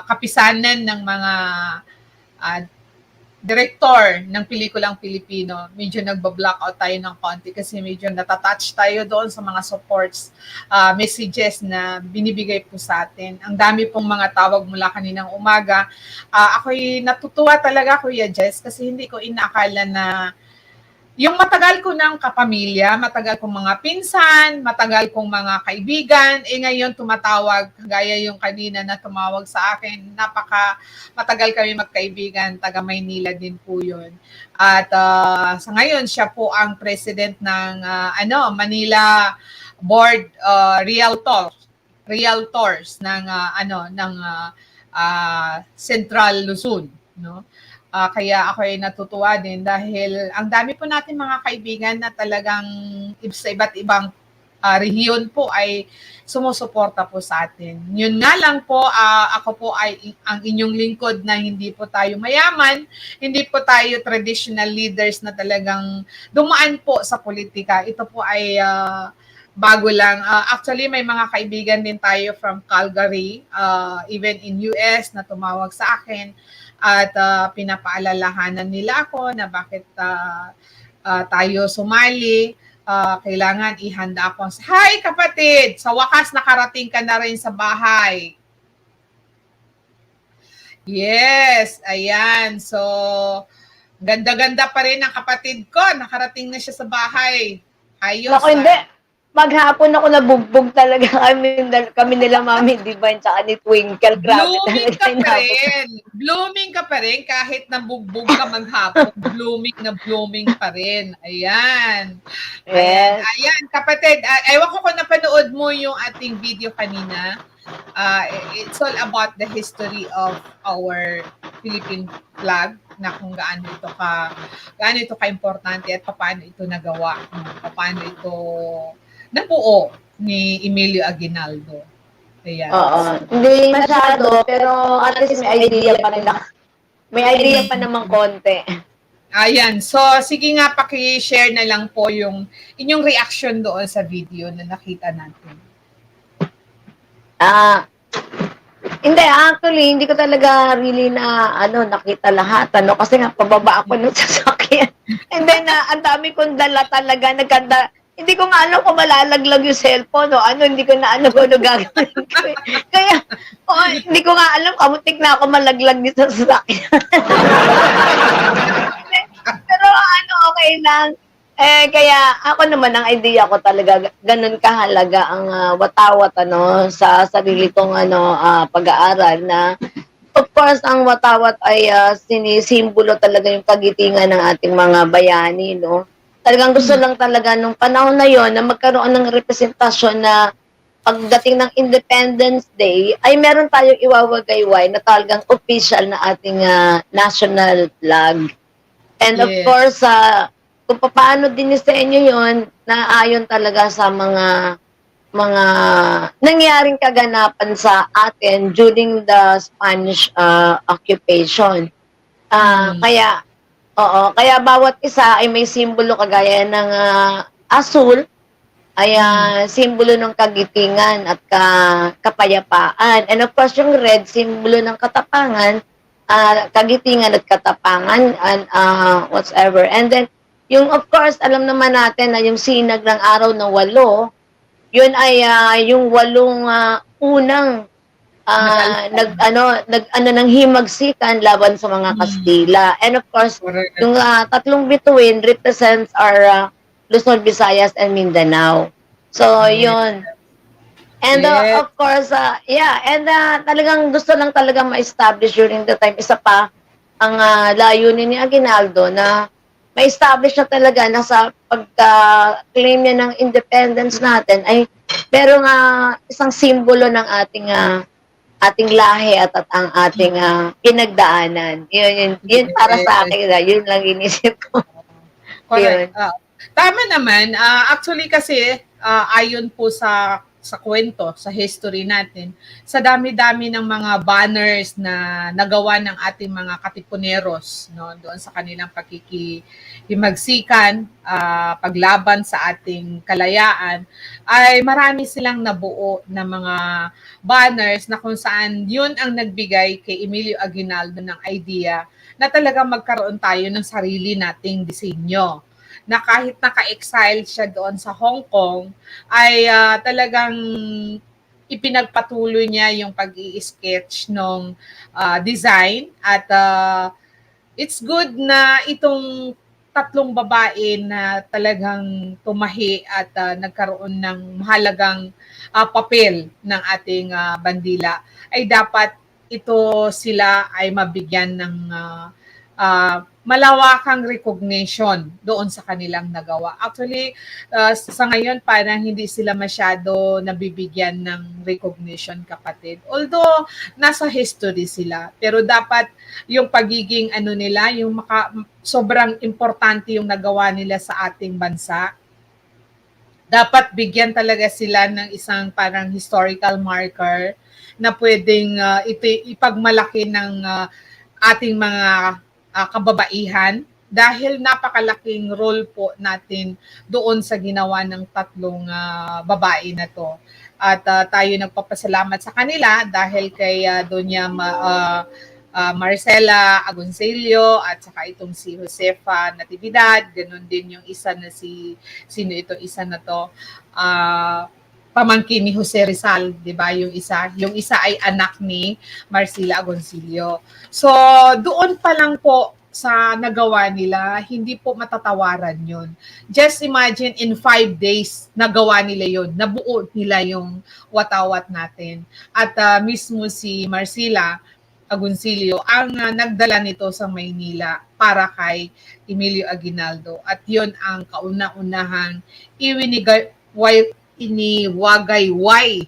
kapisanan ng mga director ng pelikulang Pilipino, medyo nagba-blackout tayo ng konti kasi medyo natatouch tayo doon sa mga supports messages na binibigay po sa atin. Ang dami pong mga tawag mula kaninang umaga. Ako'y natutuwa talaga, Kuya Jess, kasi hindi ko inaakala na yung matagal ko ng kapamilya, matagal kong mga pinsan, matagal kong mga kaibigan, ngayon tumatawag, gaya yung kanina na tumawag sa akin, matagal kami magkaibigan, taga Maynila din po yun. At sa ngayon, siya po ang president ng Manila Board Realtors ng Central Luzon, no? Kaya ako ay natutuwa din dahil ang dami po natin mga kaibigan na talagang sa iba't ibang rehiyon po ay sumusuporta po sa atin. Yun nga lang po, ako po ay ang inyong lingkod na hindi po tayo mayaman, hindi po tayo traditional leaders na talagang dumaan po sa politika. Ito po ay bago lang. Actually, may mga kaibigan din tayo from Calgary, even in US na tumawag sa akin. At pinapaalalahanan nila ako na bakit tayo sumali. Kailangan ihanda ako. Hi kapatid! Sa wakas nakarating ka na rin sa bahay. Yes, ayan. So, ganda-ganda pa rin ang kapatid ko. Nakarating na siya sa bahay. Ayos. Naku, hindi. Maghapon ako nabugbog talaga kami nila Mami Divine tsaka ni Twinkle. Grabe Blooming ka pa rin kahit nabugbog ka maghapon. blooming pa rin. Ayan. Yes. Ayan, kapatid. Ewan ko kung napanood mo yung ating video kanina. It's all about the history of our Philippine flag. na kung gaano ito ka-importante at paano ito nagawa, paano ito nabuo ni Emilio Aguinaldo. Ayan. Oo. Hindi masyado, pero at least may idea pa rin may idea pa namang konti. Ayan. So, sige nga, paki-share na lang po yung inyong reaction doon sa video na nakita natin. Hindi, actually, hindi ko talaga really nakita lahat, kasi nga, pababa ako ng sasakyan. And then, ang dami kong dala talaga, hindi ko nga alam kung malalaglag yung cellphone, hindi ko na kung ano gagawin ko. Kaya, hindi ko nga alam, kamutik na ako malaglag dito sa sasakyan. Pero okay lang. Kaya ako naman, ang idea ko talaga, ganun kahalaga ang watawat sa sarili kong pag-aaral na of course, ang watawat ay sinisimbolo talaga yung kagitingan ng ating mga bayani, no? Talagang gusto lang talaga nung panahon na yon na magkaroon ng representasyon na pagdating ng Independence Day ay meron tayong iwawagayway na talagang official na ating national flag. And of course, kung paano din sa inyo yon, naayon talaga sa mga nangyaring kaganapan sa atin during the Spanish occupation. Kaya bawat isa ay may simbolo kagaya ng asul ay simbolo ng kagitingan at kapayapaan. And of course, yung red, simbolo ng katapangan, kagitingan at katapangan, and whatever. And then, yung of course, alam naman natin na yung sinag ng araw ng 8, yun ay yung 8 unang ng himagsikan laban sa mga Kastila. And of course, yung 3 bituin represents our Luzon, Visayas, and Mindanao. So, yun. And of course, talagang gusto lang talaga ma-establish during the time. Isa pa, ang layunin ni Aguinaldo na ma-establish na talaga na sa pagka-claim niya ng independence natin ay merong isang simbolo ng ating lahi at ang ating pinagdaanan. Yun para sa akin, yun lang inisip ko. Correct. Tama naman. Actually kasi, ayon po sa kwento, sa history natin, sa dami-dami ng mga banners na nagawa ng ating mga katipuneros, no, doon sa kanilang pakikihimagsikan, paglaban sa ating kalayaan, ay marami silang nabuo na mga banners na kung saan yun ang nagbigay kay Emilio Aguinaldo ng idea na talagang magkaroon tayo ng sarili nating disenyo, na kahit naka-exile siya doon sa Hong Kong, ay talagang ipinagpatuloy niya yung pag-i-sketch ng design. At it's good na itong 3 babae na talagang tumahi at nagkaroon ng mahalagang papel ng ating bandila, ay dapat sila ay mabigyan ng malawakang recognition doon sa kanilang nagawa. Actually, sa ngayon, parang hindi sila masyado nabibigyan ng recognition, kapatid. Although, nasa history sila. Pero dapat yung pagiging nila, yung sobrang importante yung nagawa nila sa ating bansa. Dapat bigyan talaga sila ng isang parang historical marker na pwedeng ipagmalaki ng ating mga kababaihan, dahil napakalaking role po natin doon sa ginawa ng 3 babae na to. At tayo nagpapasalamat sa kanila dahil kay Doña Marcela Agoncillo at saka itong si Josefa Natividad, ganun din yung isa na sino itong isa na to, pamangkin ni Jose Rizal, 'di ba? Yung isa ay anak ni Marcela Agoncillo. So, doon pa lang po sa nagawa nila, hindi po matatawaran 'yun. Just imagine in 5 days nagawa nila 'yun. Nabuo nila yung watawat natin. At mismo si Marcela Agoncillo ang nagdala nito sa Maynila para kay Emilio Aguinaldo. At 'yun ang kauna-unahang iniwagayway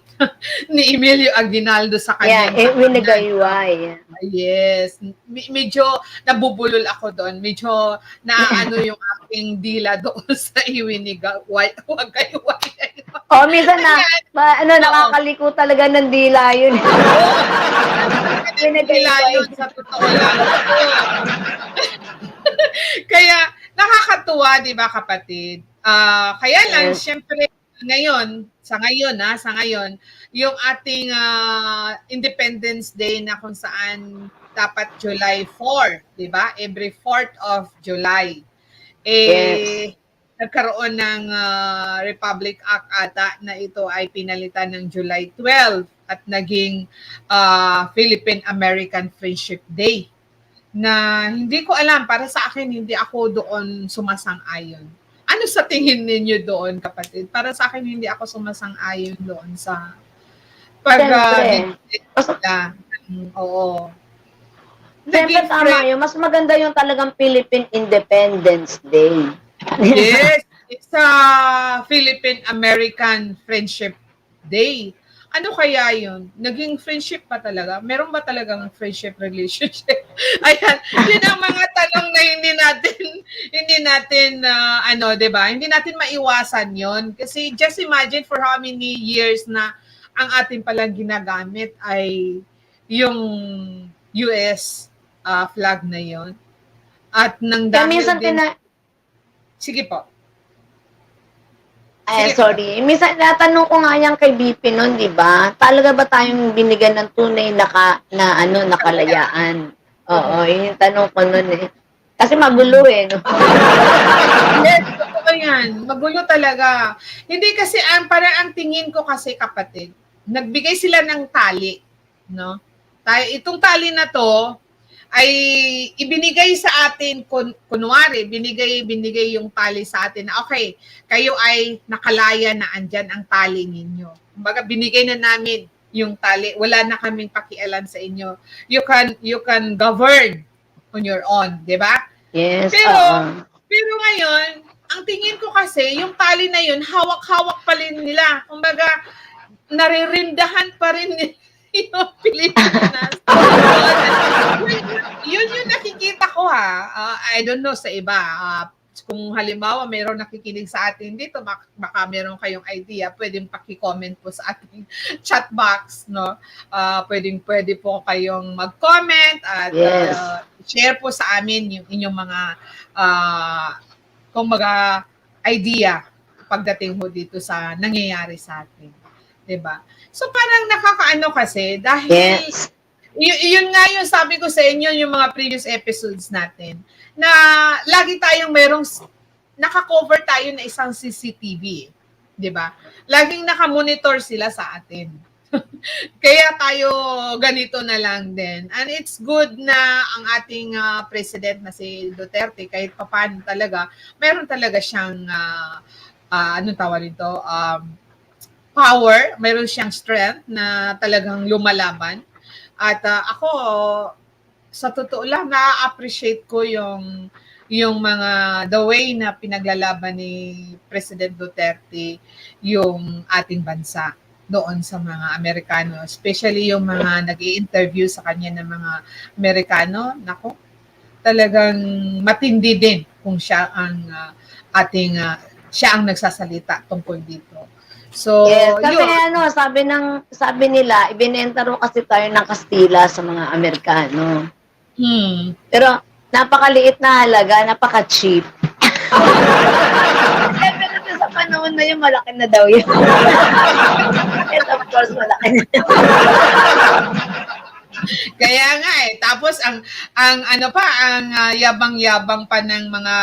ni Emilio Aguinaldo sa kanyang winagayway. Yes. Medyo nabubulol ako doon. Medyo naaano yung aking dila doon sa iwinigayway. Minsan nakakaliko talaga ng dila yun. Dila yun sa totoo lang. Kaya nakakatuwa, di ba kapatid? Kaya lang, syempre, sa ngayon, yung ating Independence Day na kung saan dapat July 4, di ba? Every 4th of July. Nagkaroon ng Republic Act ata na ito ay pinalitan ng July 12 at naging Philippine-American Friendship Day. Na hindi ko alam, para sa akin, hindi ako doon sumasang-ayon. Ano sa tingin ninyo doon, kapatid? Para sa akin, hindi ako sumasang-ayon doon sa Oo. Siyempre tama yun. Mas maganda yung talagang Philippine Independence Day. Yes, it's a Philippine-American Friendship Day. Ano kaya yun? Naging friendship pa talaga? Meron ba talagang friendship relationship? Ayan, yun ang mga tanong na hindi natin 'di ba? Hindi natin maiwasan yon kasi just imagine for how many years na ang ating palang ginagamit ay yung US flag na yon. At nang dahil Sige po. Sorry. Minsan, natanong ko nga yan kay BP noon, di ba? Talaga ba tayong binigyan ng tunay na kalayaan? Oo, yun yung tanong ko noon eh. Kasi magulo no? Yes, totoo yan. Magulo talaga. Hindi kasi, parang ang tingin ko kasi kapatid, nagbigay sila ng tali, no? Itong tali na to, ay ibinigay sa atin, kunwari, binigay yung tali sa atin na okay, kayo ay nakalaya na andyan ang tali ninyo. Kumbaga, binigay na namin yung tali. Wala na kaming pakialam sa inyo. You can govern on your own, di ba? Yes. Pero ngayon, ang tingin ko kasi, yung tali na yun, hawak-hawak pa rin nila. Kumbaga, naririndahan pa rin nila yung Pilipinas. Yun yung nakikita ko I don't know sa iba. Kung halimbawa mayroong nakikinig sa atin dito, baka meron kayong idea, pwedeng paki-comment po sa ating chat box, no? Pwede po kayong mag-comment at share po sa amin yung inyong mga kumbaga idea pagdating ho dito sa nangyayari sa atin. 'Di ba? So parang nakakaano kasi dahil yun nga yung sabi ko sa inyo yung mga previous episodes natin na lagi tayong merong naka-cover tayo na isang CCTV, 'di ba? Laging naka-monitor sila sa atin. Kaya tayo ganito na lang din. And it's good na ang ating president na si Duterte kahit papaano talaga, meron talaga siyang anong tawag nito? Power, mayroon siyang strength na talagang lumalaban. At ako, sa totoo lang, na-appreciate ko yung mga the way na pinaglalaban ni President Duterte yung ating bansa doon sa mga Amerikano. Especially yung mga nag-i-interview sa kanya ng mga Amerikano. Nako, talagang matindi din kung siya ang siya ang nagsasalita tungkol dito. So, kasi sabi nila, ibinenta ro kasi tayo ng Kastila sa mga Amerikano. Pero napakaliit na halaga, napaka-cheap. Pero sa panahon na yun, malaki na daw yun. And of course, malaki na. Kaya nga tapos ang yabang-yabang pa ng mga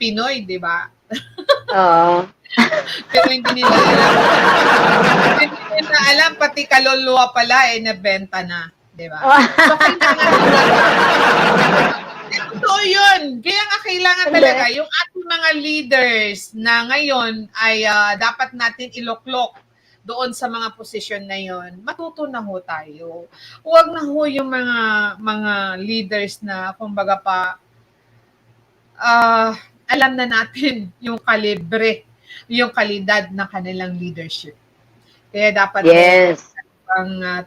Pinoy, di ba? Oo. Pero hindi nila alam. Hindi nila alam, pati kaluluwa pala nabenta na. Di ba? So, kailangan totoo yun. Kaya nga kailangan talaga yung ating mga leaders na ngayon ay dapat natin iloklok doon sa mga posisyon na yon. Matuto na ho tayo. Huwag na ho yung mga leaders na kumbaga pa alam na natin yung kalibre yung kalidad ng kanilang leadership. Kaya dapat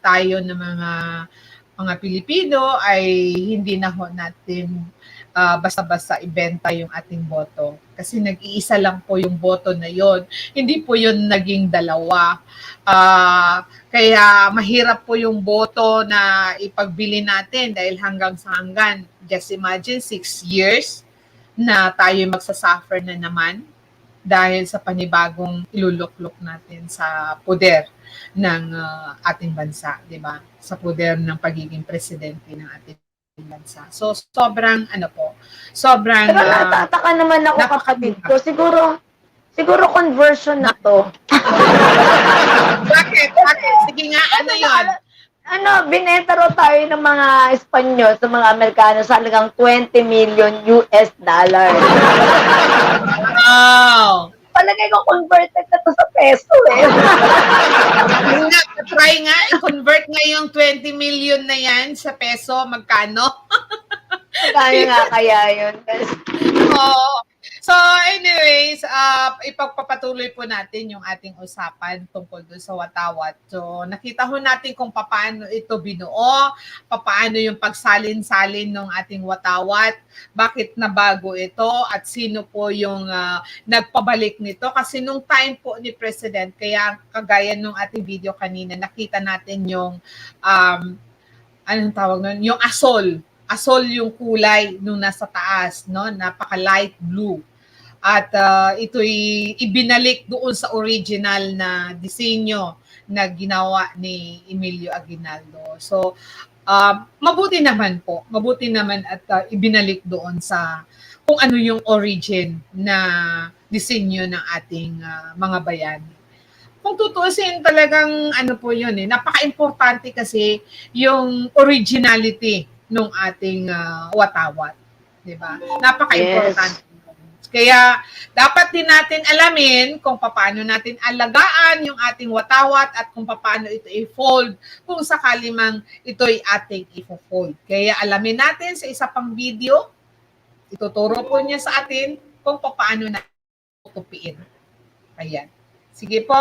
tayo ng mga Pilipino ay hindi na ho natin basta-basta ibenta yung ating boto. Kasi nag-iisa lang po yung boto na yon. Hindi po yun naging dalawa. Kaya mahirap po yung boto na ipagbili natin dahil hanggang sa hanggan. Just imagine 6 years na tayo magsasuffer na naman dahil sa panibagong iluluklok natin sa poder ng ating bansa, di ba? Sa poder ng pagiging presidente ng ating bansa. So, sobrang, sobrang... Pero natataka naman ako, kapatid ko. Siguro conversion na to. Bakit? Sige nga, ano yun? Binenta raw tayo ng mga Espanyol sa mga Amerikano sa halagang $20 million. Wow! Palagay ko converted na to sa peso eh. Try nga, i-convert nga yung 20 million na yan sa peso, magkano? Kaya kaya yun. So anyways, ipagpapatuloy po natin yung ating usapan tungkol doon sa watawat. So nakita ho natin kung paano ito binuo, paano yung pagsalin-salin ng ating watawat, bakit nabago ito at sino po yung nagpabalik nito. Kasi nung time po ni President, kaya kagaya nung ating video kanina, nakita natin yung, anong tawag nun? Yung asol. Asol yung kulay nung nasa taas, no? Napaka-light blue. At ito'y ibinalik doon sa original na disenyo na ginawa ni Emilio Aguinaldo. So, mabuti naman po. Mabuti naman at ibinalik doon sa kung ano yung origin na disenyo ng ating mga bayani. Kung tutuusin talagang po yun napaka-importante kasi yung originality ng ating watawat. Diba? Napaka-importante. Yes. Kaya dapat din natin alamin kung paano natin alagaan yung ating watawat at kung paano ito i-fold kung sakali mang ito'y ating i-fold. Kaya alamin natin sa isa pang video, ituturo po niya sa atin kung paano natin tutupiin. Ayan. Sige po,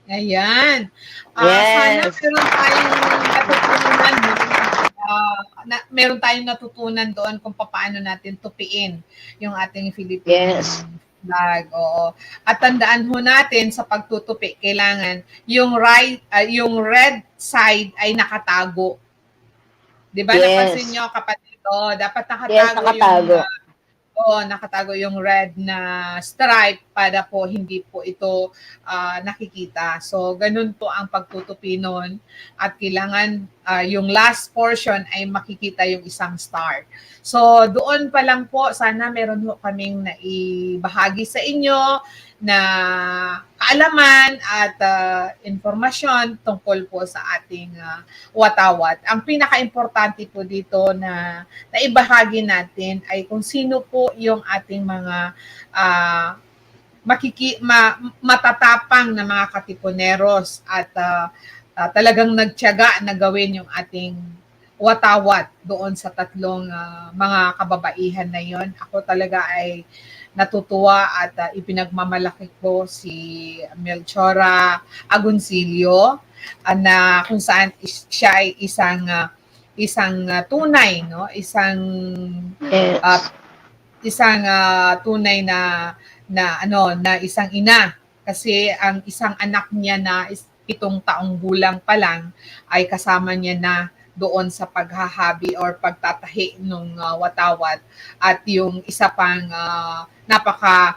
Ayan. Sana Yes. meron tayong natutunan, no? Meron tayong natutunan doon kung paano natin tupiin yung ating Philippine Yes. flag. Oo. At tandaan ho natin sa pagtutupi, kailangan yung red side ay nakatago. 'Di ba napansin Yes. niyo kapatid? Oh, dapat Yes, nakatago yung nakatago. nakatago yung red na stripe para po hindi po ito nakikita. So, ganun po ang pagtutupi nun. At kailangan yung last portion ay makikita yung isang star. So, doon pa lang po, sana meron po kaming naibahagi sa inyo na kaalaman at informasyon tungkol po sa ating watawat. Ang pinaka-importante po dito na naibahagi natin ay kung sino po yung ating mga matatapang na mga katipuneros at talagang nagtiyaga na gawin yung ating watawat doon sa tatlong mga kababaihan na yon. Ako talaga ay natutuwa at ipinagmamalaki ko si Melchora Agoncillo na kung saan siya ay isang tunay, no, Yes. isang tunay na isang ina, kasi ang isang anak niya na 7 taong gulang pa lang ay kasama niya na doon sa paghahabi or pagtatahi ng watawat, at yung isa pang napaka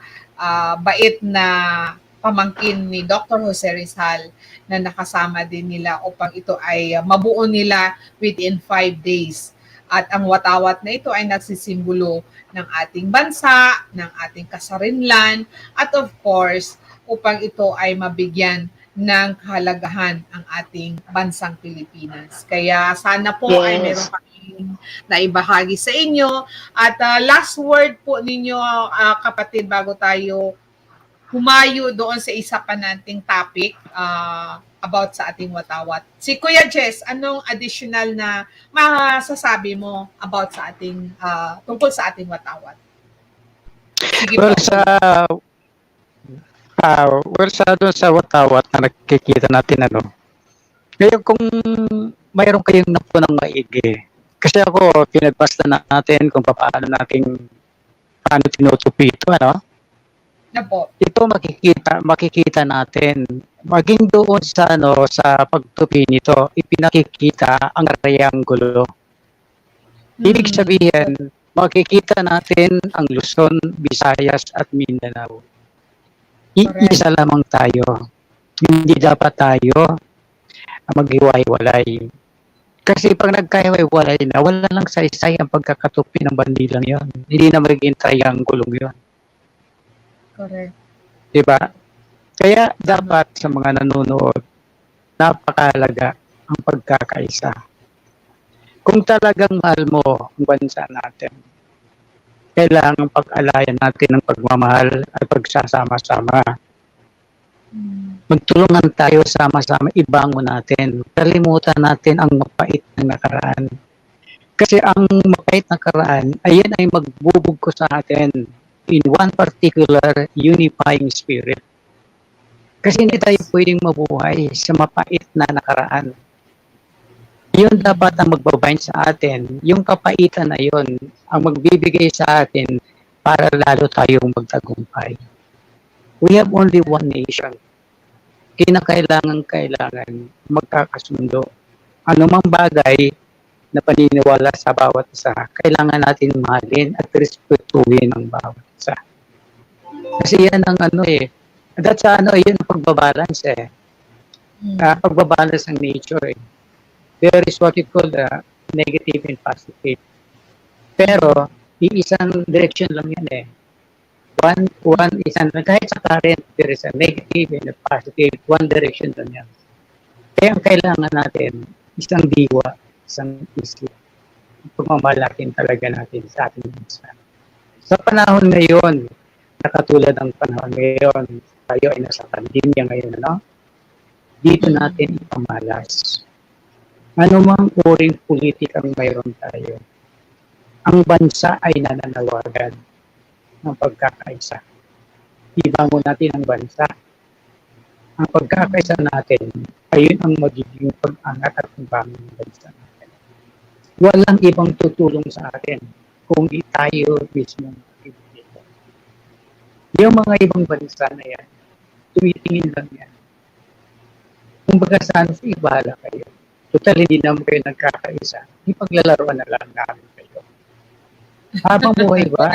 bait na pamangkin ni Dr. Jose Rizal na nakasama din nila upang ito ay mabuo nila within 5 days. At ang watawat na ito ay nagsisimbolo ng ating bansa, ng ating kasarinlan, at of course, upang ito ay mabigyan ng kahalagahan ang ating bansang Pilipinas. Kaya sana po ay meron kaming naibahagi sa inyo. At last word po ninyo, kapatid, bago tayo humayo doon sa isa pa nating topic about sa ating watawat. Si Kuya Jess, anong additional na masasabi mo about sa ating tungkol sa ating watawat? Sige Well, po. sa doon sa watawat na nakikita natin, ngayon kung mayroon kayong napunang maigi, kasi ako pinagbasta natin kung paano tinutupi ito, Na po. ito makikita natin, maging doon sa pagtupi nito, ipinakikita ang triangulo. Ibig sabihin, makikita natin ang Luzon, Visayas at Mindanao. Isa lamang tayo. Hindi dapat tayo maghiwa-hiwalay. Kasi pag nagkahiwa-hiwalay na, wala lang saysay ang pagkakatupi ng bandilang yon. Hindi na magiging triangulong yon. Correct. Diba? Kaya dapat sa mga nanonood, napakahalaga ang pagkakaisa. Kung talagang mahal mo ang bansa natin, kailangan pag-alayan natin ng pagmamahal at pagsasama-sama. Magtulungan tayo sama-sama, ibangon natin. Kalimutan natin ang mapait na nakaraan. Kasi ang mapait na nakaraan, ayan ay magbubugko sa atin in one particular unifying spirit. Kasi hindi tayo pwedeng mabuhay sa mapait na nakaraan. Yun dapat ang magbabind sa atin. Yung kapaitan na yun ang magbibigay sa atin para lalo tayong magtagumpay. We have only one nation. Kailangan magkakasundo. Anumang bagay na paniniwala sa bawat isa, kailangan natin mahalin at respetuhin ang bawat isa. Kasi yan ang that's yun ang pagbabalance pagbabalance ng nature There is what you call the negative and positive. Pero, iisang direction lang yan One isang, kahit sa current, there is a negative and a positive. One direction lang yan. Kaya ang kailangan natin, isang diwa, isang isip. Pagmamalakin talaga natin sa ating bansa. Sa panahon ngayon, nakatulad ng panahon ngayon, tayo ay nasa pandemya ngayon, dito natin ipamalas. Anumang uring politikang mayroon tayo, ang bansa ay Ang pagkakaisa natin, ayun ang magiging pag-angat at pagbangon ng bansa natin. Walang ibang tutulong sa atin kung di tayo mismo magiging. Yung mga ibang bansa na yan, tumitingin lang yan. Kung baga saan sa ibahala kayo, total hindi naman kayo nagkakaisa, ipaglalarawan na lang namin kayo. Habang buhay ba,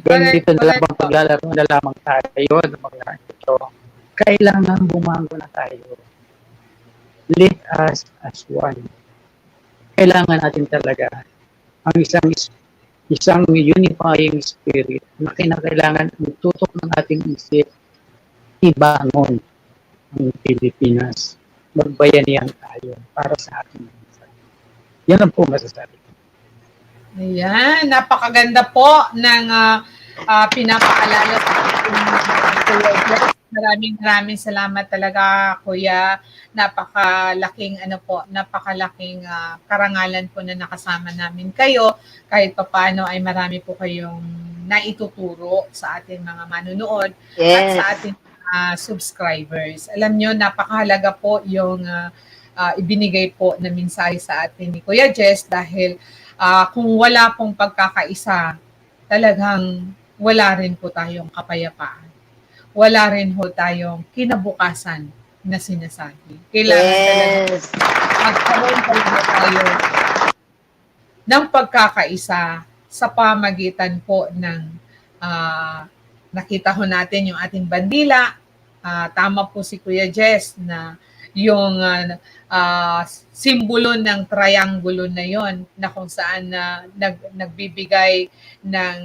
ganito na lamang paglalaro na lamang tayo ng mga ito. Kailangan bumango na tayo. Let us as one. Kailangan natin talaga ang isang unifying spirit na kinakailangan ang tutok ng ating isip, ibangon ang Pilipinas. Magbayanihan tayo para sa ating bansa. Yan ang po masasabi. Ayan, napakaganda po ng pinapaalala sa ating Kuya Jess. Maraming salamat talaga, Kuya. Napakalaking karangalan po na nakasama namin kayo. Kahit papaano ay marami po kayong naituturo sa ating mga manunood at sa ating subscribers. Alam nyo, napakahalaga po yung ibinigay po na mensahe sa atin ni Kuya Jess dahil kung wala pong pagkakaisa, talagang wala rin po tayong kapayapaan. Wala rin po tayong kinabukasan na sinasabi. Kailangan talaga magkaroon talaga tayo ng pagkakaisa sa pamagitan po ng nakita ho natin yung ating bandila. Tama po si Kuya Jess na yung simbolo ng triangulo na yon na kung saan nagbibigay ng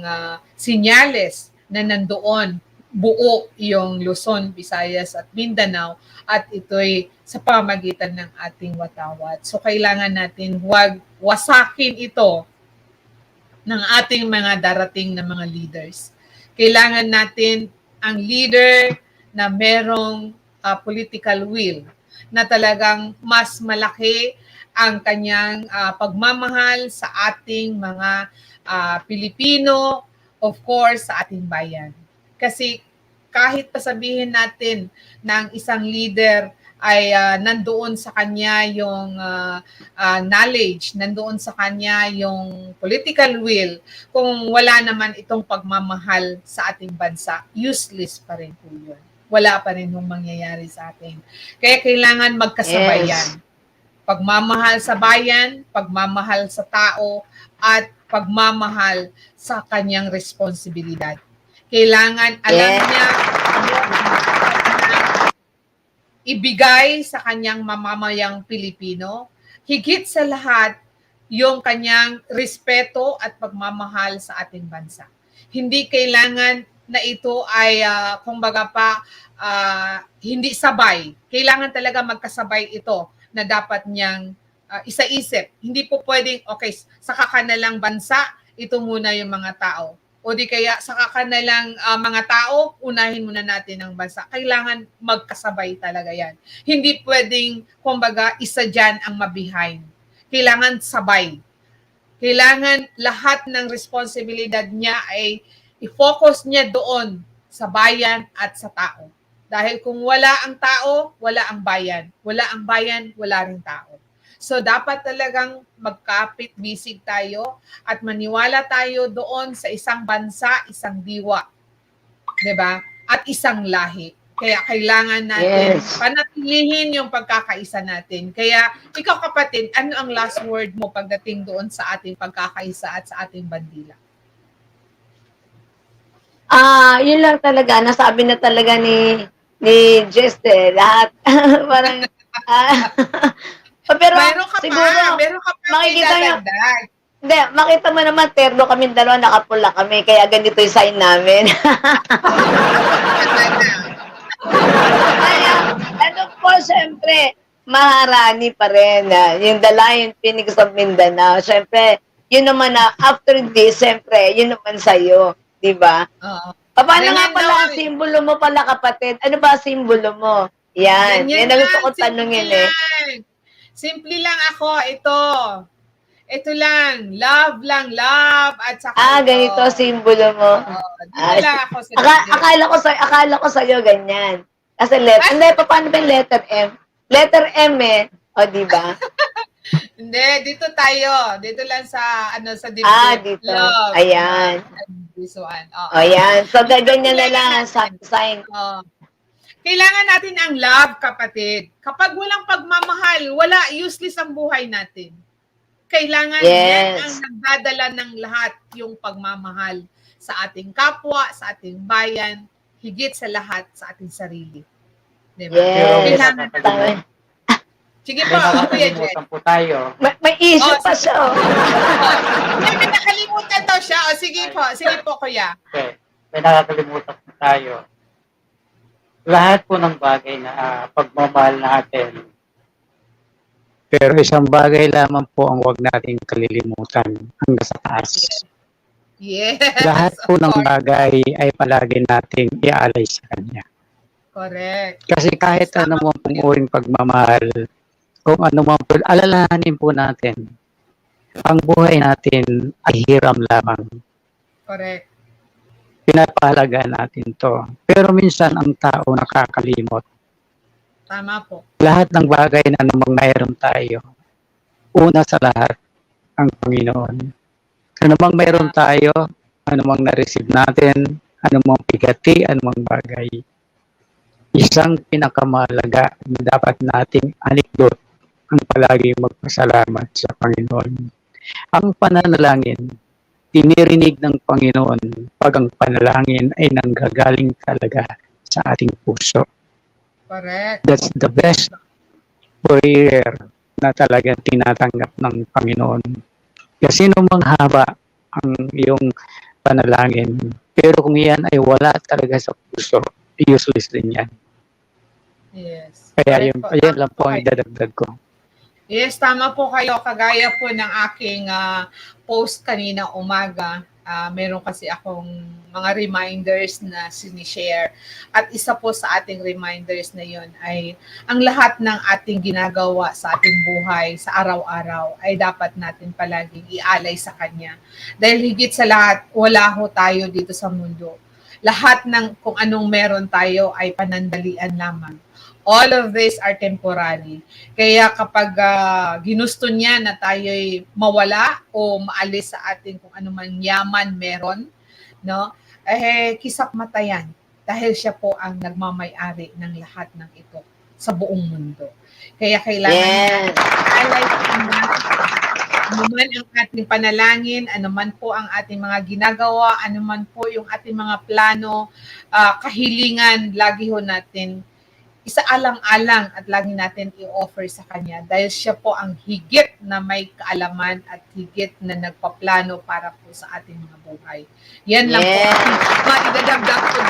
sinyales na nandoon buo yung Luzon, Visayas at Mindanao at ito'y sa pamagitan ng ating watawat. So kailangan natin huwag wasakin ito ng ating mga darating na mga leaders. Kailangan natin ang leader na merong political will na talagang mas malaki ang kanyang pagmamahal sa ating mga Pilipino, of course, sa ating bayan. Kasi kahit pasabihin natin ng isang leader ay nandoon sa kanya yung knowledge, nandoon sa kanya yung political will, kung wala naman itong pagmamahal sa ating bansa, useless pa rin po yun. Wala pa rin yung mangyayari sa atin. Kaya kailangan magkasabayan. Pagmamahal sa bayan, pagmamahal sa tao, at pagmamahal sa kanyang responsibilidad. Kailangan alam niya ibigay sa kanyang mamamayang Pilipino, higit sa lahat yung kanyang respeto at pagmamahal sa ating bansa. Hindi kailangan na ito ay kumbaga pa hindi sabay. Kailangan talaga magkasabay ito na dapat niyang isa-isip. Hindi po pwedeng, okay, saka ka na lang bansa, ito muna yung mga tao. O di kaya saka ka na lang mga tao, unahin muna natin ang bansa. Kailangan magkasabay talaga yan. Hindi pwedeng, kumbaga, isa dyan ang mabihind. Kailangan sabay. Kailangan lahat ng responsibilidad niya ay i-focus niya doon sa bayan at sa tao. Dahil kung wala ang tao, wala ang bayan. Wala ang bayan, wala ring tao. So dapat talagang magkapit-bisig tayo at maniwala tayo doon sa isang bansa, isang diwa. 'Di ba? At isang lahi. Kaya kailangan natin panatilihin yung pagkakaisa natin. Kaya ikaw kapatid, ano ang last word mo pagdating doon sa ating pagkakaisa at sa ating bandila? Yun lang talaga, nasabi na talaga ni Jess lahat. Parang pero meron ka pa makikita nyo, idadagdag. hindi, makita mo naman, terno kami dalawa, nakapula kami, kaya ganito yung sign namin. And of course, syempre, Maharanee pa rin, yung The Lion Phoenix of Mindanao. Syempre, yun naman na, after this, syempre, yun naman sa'yo, di ba? Paano nga pala ang simbolo mo pala, kapatid? Ano ba ang simbolo mo? Yan ang gusto ko tanungin Simple lang ako, ito. Ito lang, love lang, love, at saka ganito simbolo mo. Dito lang ako sa akala ko sa'yo ganyan. Kasi letter, hindi, paano ba yung letter M? Letter M eh. O, di ba? Hindi, dito tayo. Dito lang sa, sa dibdib. Dito. Love. Ayan. This one. Oo. O, yan. So, gaganyan na lang ang sign. Oo. Kailangan natin ang love, kapatid. Kapag walang pagmamahal, wala, useless ang buhay natin. Kailangan yan ang nagdadala ng lahat, yung pagmamahal sa ating kapwa, sa ating bayan, higit sa lahat sa ating sarili. Diba? Yes. Kailangan. Sige po, Kuya Jen. po tayo. May issue pa siya. May nakalimutan daw siya. Sige po, Kuya. Okay. May nakakalimutan po tayo. Lahat po ng bagay na pagmamahal natin. Pero isang bagay lamang po ang huwag nating kalilimutan hanggang sa taas. Yes. Lahat po ng bagay ay palagi nating ialay sa Kanya. Correct. Kasi kahit ano mo pong uring pagmamahal, kung ano mo po, alalahanin po natin, ang buhay natin ay hiram lamang. Correct. Pinapahalaga natin to. Pero minsan ang tao nakakalimot. Tama po. Lahat ng bagay na namang mayroon tayo, una sa lahat, ang Panginoon. Anumang mayroon tayo, anumang na-receive natin, anumang pigati, anumang bagay, isang pinakamahalaga na dapat nating anikdot ang palagi magpasalamat sa Panginoon. Ang pananalangin, tinirinig ng Panginoon pag ang panalangin ay nanggagaling talaga sa ating puso. Correct. That's the best prayer na talagang tinatanggap ng Panginoon. Kasi nung manghaba ang iyong panalangin, pero kung yan ay wala talaga sa puso, useless din yan. Yes. Kaya Correct yun lang po ang idadagdag ko. Yes, tama po kayo. Kagaya po ng aking post kanina umaga, meron kasi akong mga reminders na sinishare. At isa po sa ating reminders na yun ay ang lahat ng ating ginagawa sa ating buhay sa araw-araw ay dapat natin palaging ialay sa Kanya. Dahil higit sa lahat, wala ho tayo dito sa mundo. Lahat ng kung anong meron tayo ay panandalian lamang. All of these are temporary. Kaya kapag ginusto niya na tayo'y mawala o maalis sa ating kung anumang yaman meron, no? Kisap matayan dahil siya po ang nagmamay-ari ng lahat ng ito sa buong mundo. Kaya kailangan alay anuman ang ating panalangin, anuman po ang ating mga ginagawa, anuman po yung ating mga plano, kahilingan, lagi ho natin isaalang-alang at lagi natin i-offer sa Kanya dahil siya po ang higit na may kaalaman at higit na nagpaplano para po sa ating mga buhay. Yan lang po. Maidadagdag po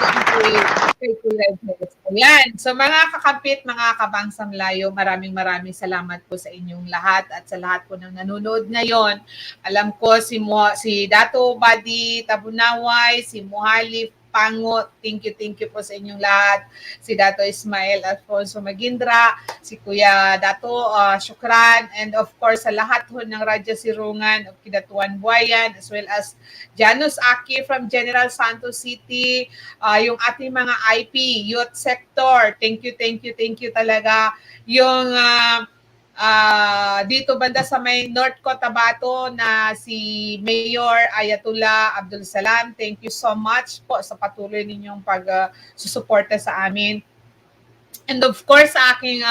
kay Kuya Jess. Ayan. So mga kakapit, mga Kabangsa Melayu, maraming salamat po sa inyong lahat at sa lahat po ng nanonood ngayon. Alam ko si Dato Badi Tabunawai, si Muhalif Pango, thank you po sa inyong lahat. Si Dato Ismael Alfonso Magindra, si Kuya Dato Shukran, and of course sa lahat ho ng Radyo Sirungan of Kidatuan Buayan, as well as Janus Aki from General Santos City, yung ating mga IP, youth sector, thank you talaga. Yung dito banda sa may North Cotabato na si Mayor Ayatollah Abdul Salam, thank you so much po sa patuloy ninyong pag-susuporta sa amin. And of course sa aking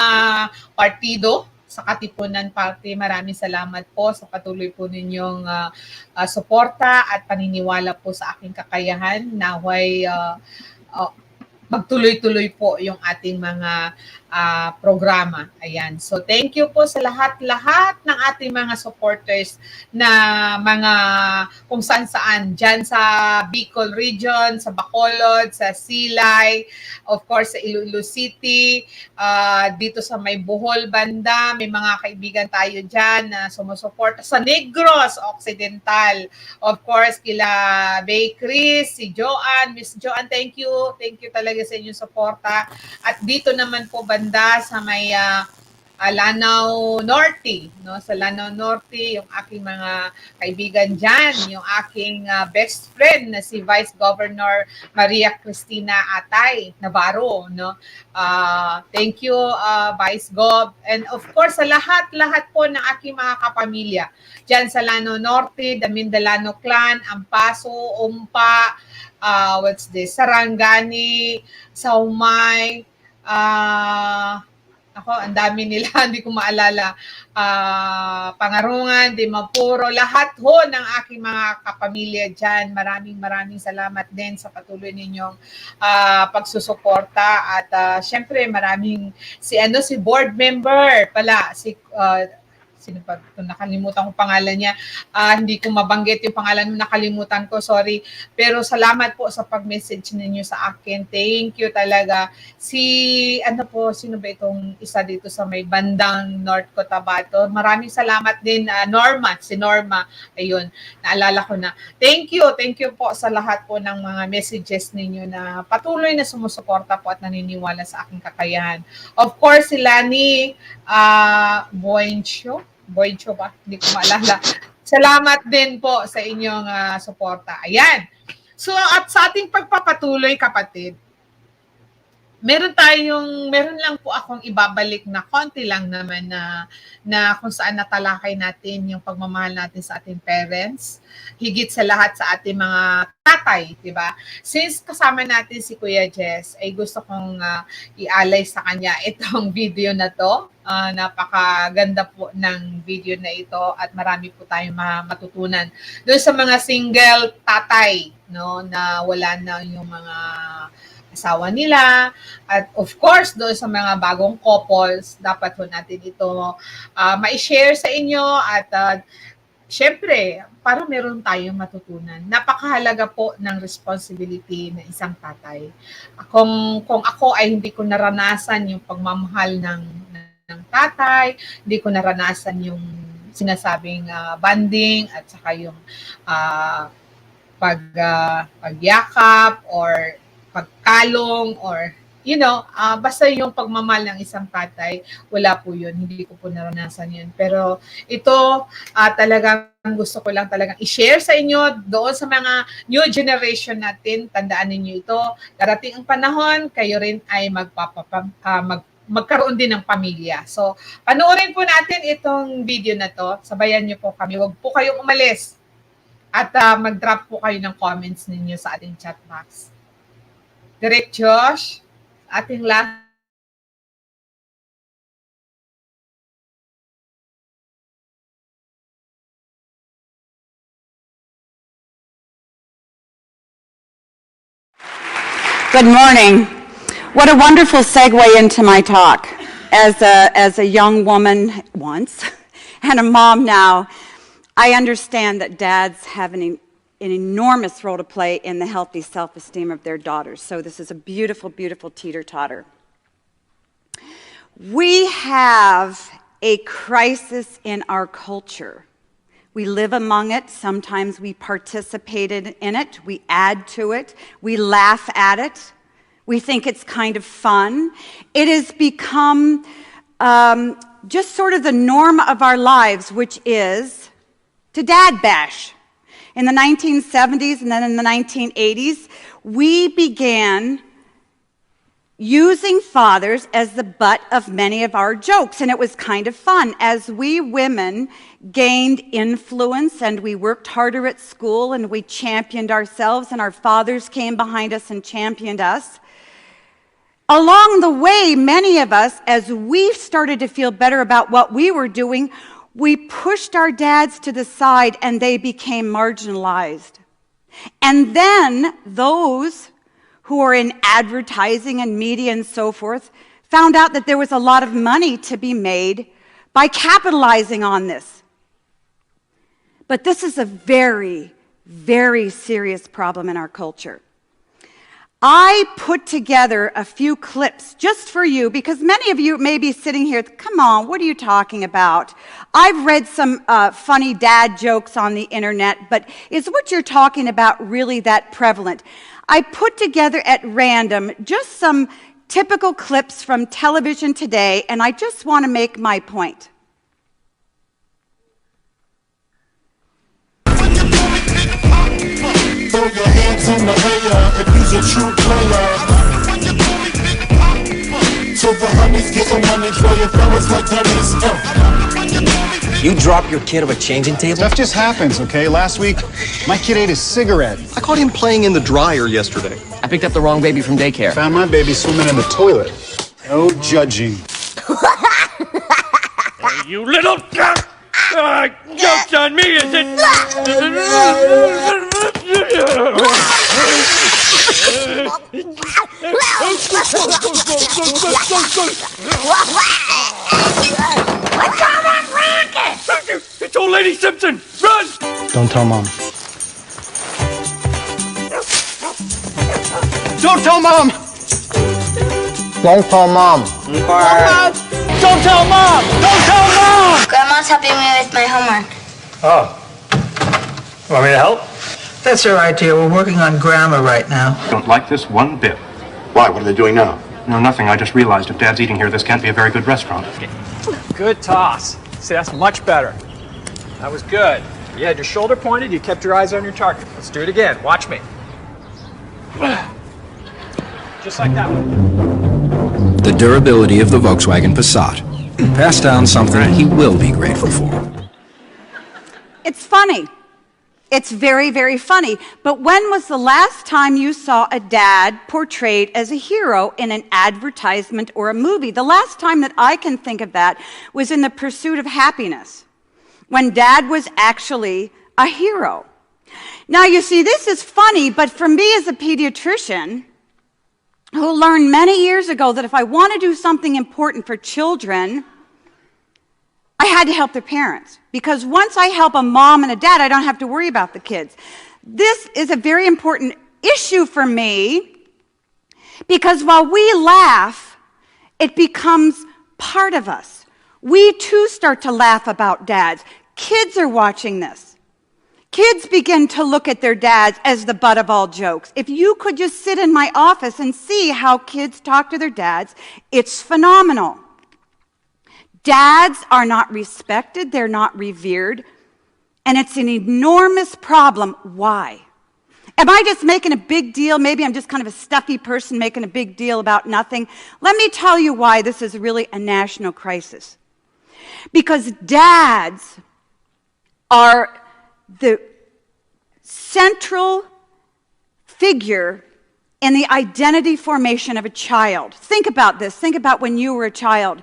partido, sa Katipunan Party, maraming salamat po sa patuloy po ninyong suporta at paniniwala po sa aking kakayahan. Naway magtuloy-tuloy po yung ating mga programa. Ayan. So, thank you po sa lahat ng ating mga supporters na mga kung saan-saan. Diyan sa Bicol Region, sa Bacolod, sa Silay, of course sa Iloilo City, dito sa may Bohol banda, may mga kaibigan tayo dyan na sumusuporta. Sa Negros Occidental, of course, kila Bay Chris, si Joanne, Miss Joanne, thank you talaga sa inyong suporta. At dito naman po banda sa may Lanao Norte, no? Sa Lanao Norte, yung aking mga kaibigan dyan, yung aking best friend na si Vice Governor Maria Cristina Atay Navarro, no? Thank you, Vice Gov. And of course, sa lahat po ng aking mga kapamilya, dyan sa Lanao Norte, the Mindanao Clan, Ampaso, Umpa, Sarangani, Saumay, ako, ang dami nila, hindi ko maalala. Pangarungan, Dimapuro, lahat ho ng aking mga kapamilya dyan. Maraming salamat din sa patuloy ninyong pagsusuporta. At syempre, si board member pala, sino pa ito, nakalimutan ko pangalan niya. Hindi ko mabanggit yung pangalan mo, nakalimutan ko, sorry. Pero salamat po sa pag-message ninyo sa akin. Thank you talaga. Sino ba itong isa dito sa may bandang North Cotabato? Maraming salamat din, si Norma. Ayun, naalala ko na. Thank you po sa lahat po ng mga messages ninyo na patuloy na sumusuporta po at naniniwala sa aking kakayahan. Of course, si Lani Boycho ba? Hindi ko maalala. Salamat din po sa inyong suporta. Ayan. So, at sa ating pagpapatuloy, kapatid, meron lang po akong ibabalik na konti lang naman na kung saan natalakay natin yung pagmamahal natin sa ating parents, higit sa lahat sa ating mga tatay, di ba? Since kasama natin si Kuya Jess, ay gusto kong ialay sa kanya itong video na to. Napakaganda po ng video na ito at marami po tayong matutunan. Doon sa mga single tatay, no, na wala na yung mga asawa nila, at of course doon sa mga bagong couples, dapat po natin ito ma-share sa inyo at syempre para meron tayong matutunan. Napakahalaga po ng responsibility ng isang tatay. Kung ako ay hindi ko naranasan yung pagmamahal ng tatay, hindi ko naranasan yung sinasabing bonding at saka yung pagyakap or pagkalong or basta yung pagmamahal ng isang tatay, wala po yun. Hindi ko po naranasan yun. Pero ito, talagang gusto ko lang talagang i-share sa inyo doon sa mga new generation natin. Tandaan ninyo ito. Darating ang panahon, kayo rin ay magkaroon din ng pamilya. So, panoorin po natin itong video na to. Sabayan niyo po kami. Huwag po kayong umalis. At mag-drop po kayo ng comments ninyo sa ating chat box. Direct Josh, ating last. Good morning. What a wonderful segue into my talk. As a young woman once and a mom now, I understand that dads have an enormous role to play in the healthy self-esteem of their daughters. So this is a beautiful, beautiful teeter-totter. We have a crisis in our culture. We live among it. Sometimes we participated in it. We add to it. We laugh at it. We think it's kind of fun. It has become just sort of the norm of our lives, which is to dad bash. In the 1970s and then in the 1980s, we began using fathers as the butt of many of our jokes, and it was kind of fun. As we women gained influence and we worked harder at school and we championed ourselves and our fathers came behind us and championed us, along the way, many of us, as we started to feel better about what we were doing, we pushed our dads to the side and they became marginalized. And then those who are in advertising and media and so forth found out that there was a lot of money to be made by capitalizing on this. But this is a very, very serious problem in our culture. I put together a few clips just for you because many of you may be sitting here, come on, what are you talking about? I've read some funny dad jokes on the internet, but is what you're talking about really that prevalent? I put together at random just some typical clips from television today, and I just want to make my point. Throw your hands in the air if you's a true player. So the honeys get some money for your fellas like tennis. You drop your kid on a changing table? Stuff just happens, okay? Last week, my kid ate a cigarette. I caught him playing in the dryer yesterday. I picked up the wrong baby from daycare. Found my baby swimming in the toilet. No judging. You little cat! Joke's on me, is it? It's old lady Simpson! Run! Don't tell Mom. Don't tell Mom! Don't tell Mom. Don't tell Mom! Don't tell Mom! Grandma's helping me with my homework. Oh. Want me to help? That's all right, dear. We're working on grammar right now. Don't like this one bit. Why? What are they doing now? No, nothing. I just realized if Dad's eating here, this can't be a very good restaurant. Good toss. See, that's much better. That was good. You had your shoulder pointed, you kept your eyes on your target. Let's do it again. Watch me. Just like that one. The durability of the Volkswagen Passat. Pass down something he will be grateful for. It's funny. It's very, very funny. But when was the last time you saw a dad portrayed as a hero in an advertisement or a movie? The last time that I can think of that was in The Pursuit of Happiness, when dad was actually a hero. Now, you see, this is funny, but for me as a pediatrician, who learned many years ago that if I want to do something important for children, I had to help their parents. Because once I help a mom and a dad, I don't have to worry about the kids. This is a very important issue for me, because while we laugh, it becomes part of us. We too start to laugh about dads. Kids are watching this. Kids begin to look at their dads as the butt of all jokes. If you could just sit in my office and see how kids talk to their dads, it's phenomenal. Dads are not respected, they're not revered, and it's an enormous problem. Why? Am I just making a big deal? Maybe I'm just kind of a stuffy person making a big deal about nothing. Let me tell you why this is really a national crisis. Because dads are the central figure in the identity formation of a child. Think about this. Think about when you were a child.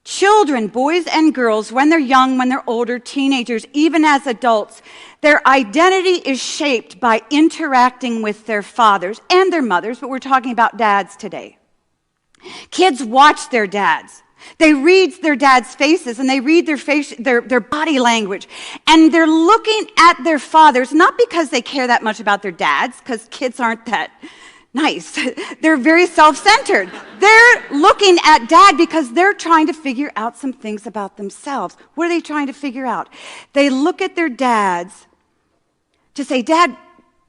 Children, boys and girls, when they're young, when they're older, teenagers, even as adults, their identity is shaped by interacting with their fathers and their mothers, but we're talking about dads today. Kids watch their dads. They read their dads' faces, and they read their body language. And they're looking at their fathers, not because they care that much about their dads, because kids aren't that nice. They're very self-centered. They're looking at dad because they're trying to figure out some things about themselves. What are they trying to figure out? They look at their dads to say, Dad,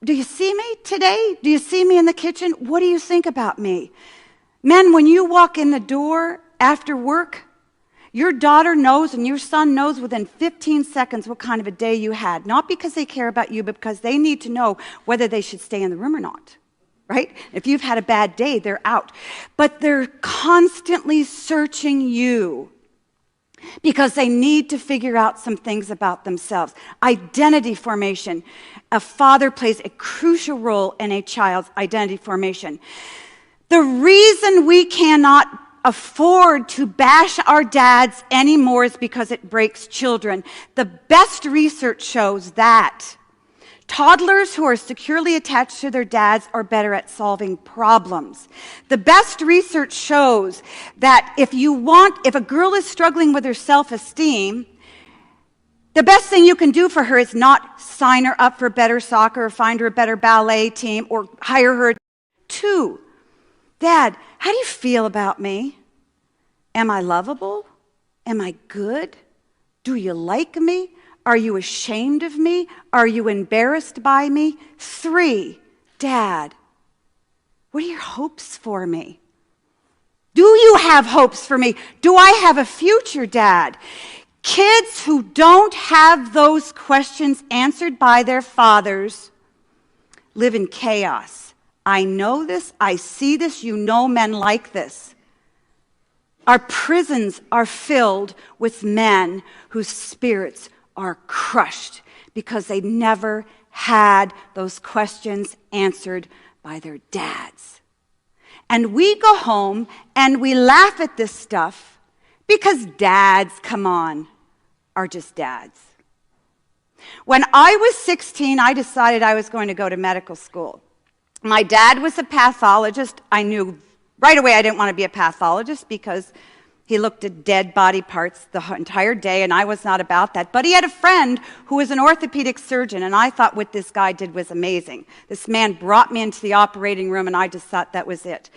do you see me today? Do you see me in the kitchen? What do you think about me? Men, when you walk in the door after work, your daughter knows and your son knows within 15 seconds what kind of a day you had. Not because they care about you, but because they need to know whether they should stay in the room or not. Right? If you've had a bad day, they're out. But they're constantly searching you because they need to figure out some things about themselves. Identity formation. A father plays a crucial role in a child's identity formation. The reason we cannot afford to bash our dads anymore is because it breaks children. The best research shows that toddlers who are securely attached to their dads are better at solving problems. The best research shows that if a girl is struggling with her self-esteem, the best thing you can do for her is not sign her up for better soccer or find her a better ballet team or hire her. 2, Dad, how do you feel about me? Am I lovable? Am I good? Do you like me? Are you ashamed of me? Are you embarrassed by me? 3, Dad, what are your hopes for me? Do you have hopes for me? Do I have a future, Dad? Kids who don't have those questions answered by their fathers live in chaos. I know this. I see this. You know men like this. Our prisons are filled with men whose spirits are crushed because they never had those questions answered by their dads. And we go home and we laugh at this stuff because dads, come on, are just dads. When I was 16, I decided I was going to go to medical school. My dad was a pathologist. I knew right away I didn't want to be a pathologist because he looked at dead body parts the entire day, and I was not about that. But he had a friend who was an orthopedic surgeon, and I thought what this guy did was amazing. This man brought me into the operating room, and I just thought that was it.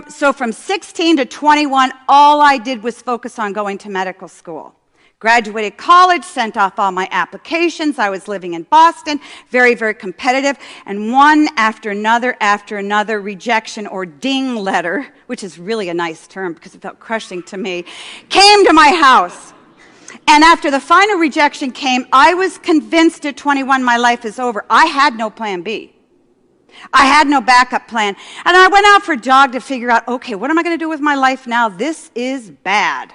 So from 16 to 21, all I did was focus on going to medical school. Graduated college, sent off all my applications. I was living in Boston, very, very competitive. And one after another rejection or ding letter, which is really a nice term because it felt crushing to me, came to my house. And after the final rejection came, I was convinced at 21 my life is over. I had no plan B. I had no backup plan. And I went out for a jog to figure out, okay, what am I going to do with my life now? This is bad.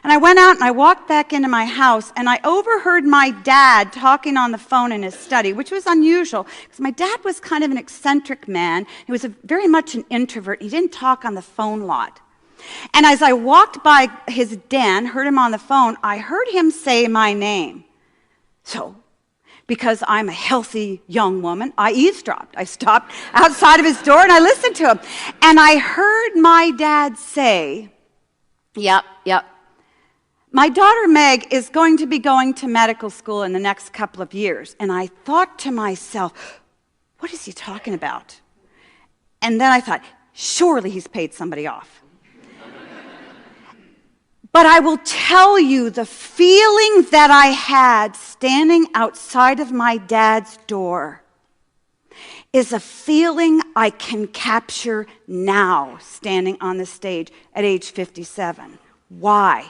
And I went out and I walked back into my house and I overheard my dad talking on the phone in his study, which was unusual because my dad was kind of an eccentric man. He was very much an introvert. He didn't talk on the phone a lot. And as I walked by his den, heard him on the phone, I heard him say my name. So, because I'm a healthy young woman, I eavesdropped. I stopped outside of his door and I listened to him. And I heard my dad say, yep. My daughter Meg is going to be going to medical school in the next couple of years. And I thought to myself, what is he talking about? And then I thought, surely he's paid somebody off. But I will tell you the feeling that I had standing outside of my dad's door is a feeling I can capture now, standing on the stage at age 57. Why?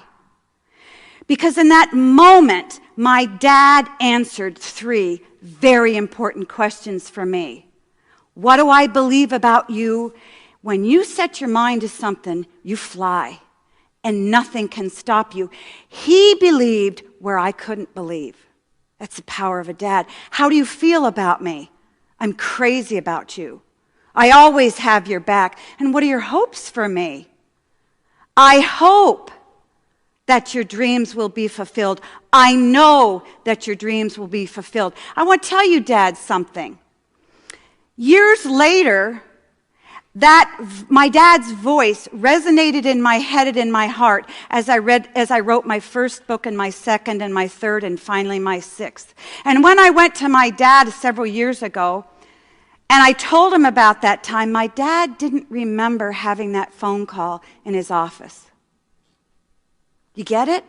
Because in that moment, my dad answered 3 very important questions for me. What do I believe about you? When you set your mind to something, you fly, and nothing can stop you. He believed where I couldn't believe. That's the power of a dad. How do you feel about me? I'm crazy about you. I always have your back. And what are your hopes for me? I hope that your dreams will be fulfilled. I know that your dreams will be fulfilled. I want to tell you, Dad, something. Years later, my dad's voice resonated in my head and in my heart as I wrote my first book and my second and my third and finally my 6th. And when I went to my dad several years ago and I told him about that time, my dad didn't remember having that phone call in his office. You get it?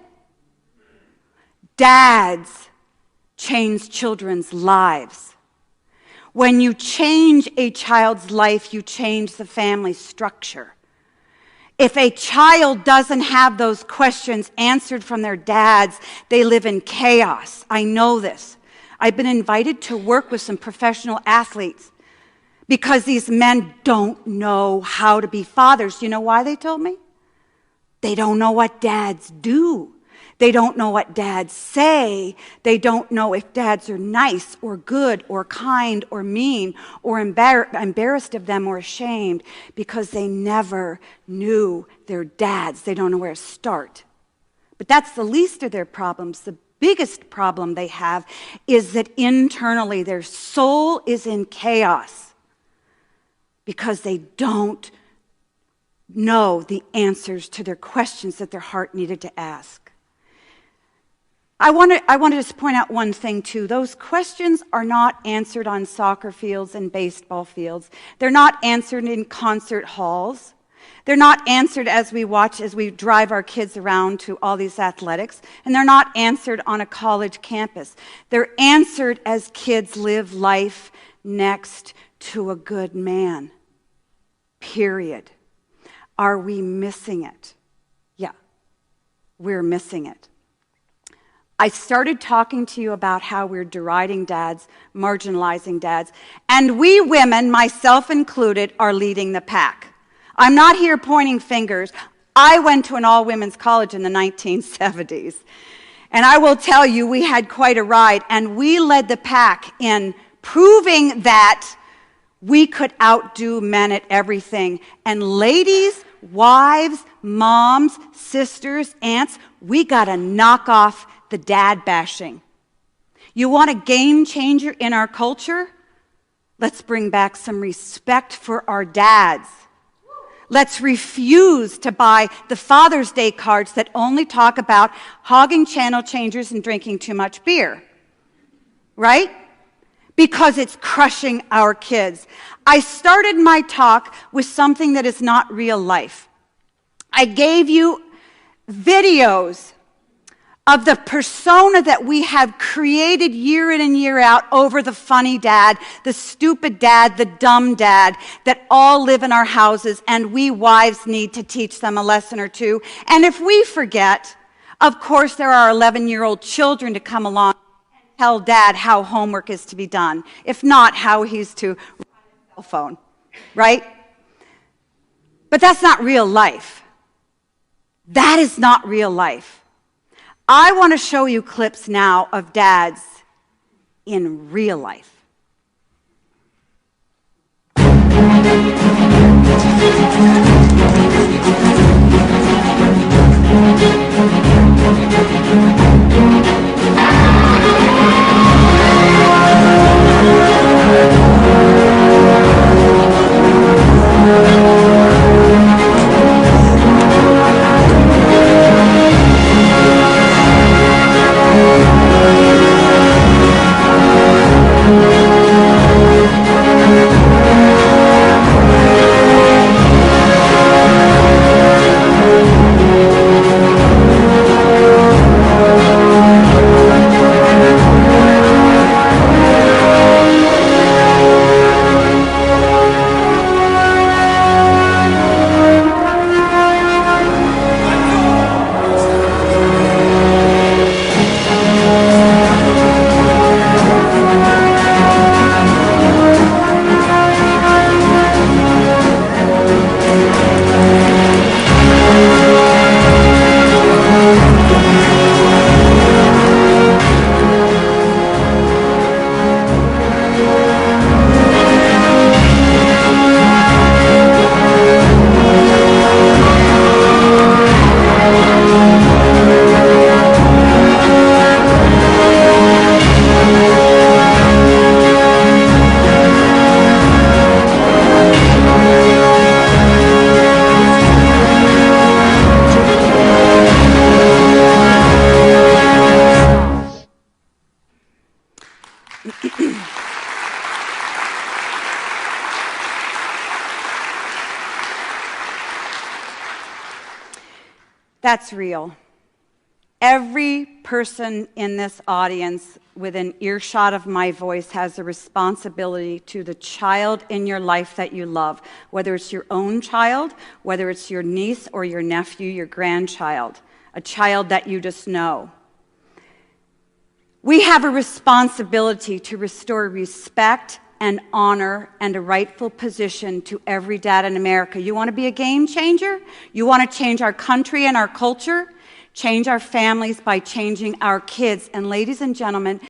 Dads change children's lives. When you change a child's life, you change the family structure. If a child doesn't have those questions answered from their dads, they live in chaos. I know this. I've been invited to work with some professional athletes because these men don't know how to be fathers. You know why they told me? They don't know what dads do. They don't know what dads say. They don't know if dads are nice or good or kind or mean or embarrassed of them or ashamed because they never knew their dads. They don't know where to start. But that's the least of their problems. The biggest problem they have is that internally their soul is in chaos because they don't know the answers to their questions that their heart needed to ask. I wanted to just point out one thing too. Those questions are not answered on soccer fields and baseball fields. They're not answered in concert halls. They're not answered as we drive our kids around to all these athletics. And they're not answered on a college campus. They're answered as kids live life next to a good man. Period. Are we missing it? Yeah, we're missing it. I started talking to you about how we're deriding dads, marginalizing dads, and we women, myself included, are leading the pack. I'm not here pointing fingers. I went to an all-women's college in the 1970s, and I will tell you, we had quite a ride, and we led the pack in proving that we could outdo men at everything. And ladies, wives, moms, sisters, aunts, we got to knock off the dad bashing. You want a game changer in our culture? Let's bring back some respect for our dads. Let's refuse to buy the Father's Day cards that only talk about hogging channel changers and drinking too much beer. Right? Because it's crushing our kids. I started my talk with something that is not real life. I gave you videos of the persona that we have created year in and year out over the funny dad, the stupid dad, the dumb dad, that all live in our houses, and we wives need to teach them a lesson or two. And if we forget, of course there are 11-year-old children to come along and tell dad how homework is to be done. If not, how he's to run a cell phone, right? But that's not real life. That is not real life. I want to show you clips now of dads in real life. That's real. Every person in this audience within earshot of my voice has a responsibility to the child in your life that you love, whether it's your own child, whether it's your niece or your nephew, your grandchild, a child that you just know. We have a responsibility to restore respect and honor and a rightful position to every dad in America. You want to be a game changer? You want to change our country and our culture? Change our families by changing our kids. And ladies and gentlemen,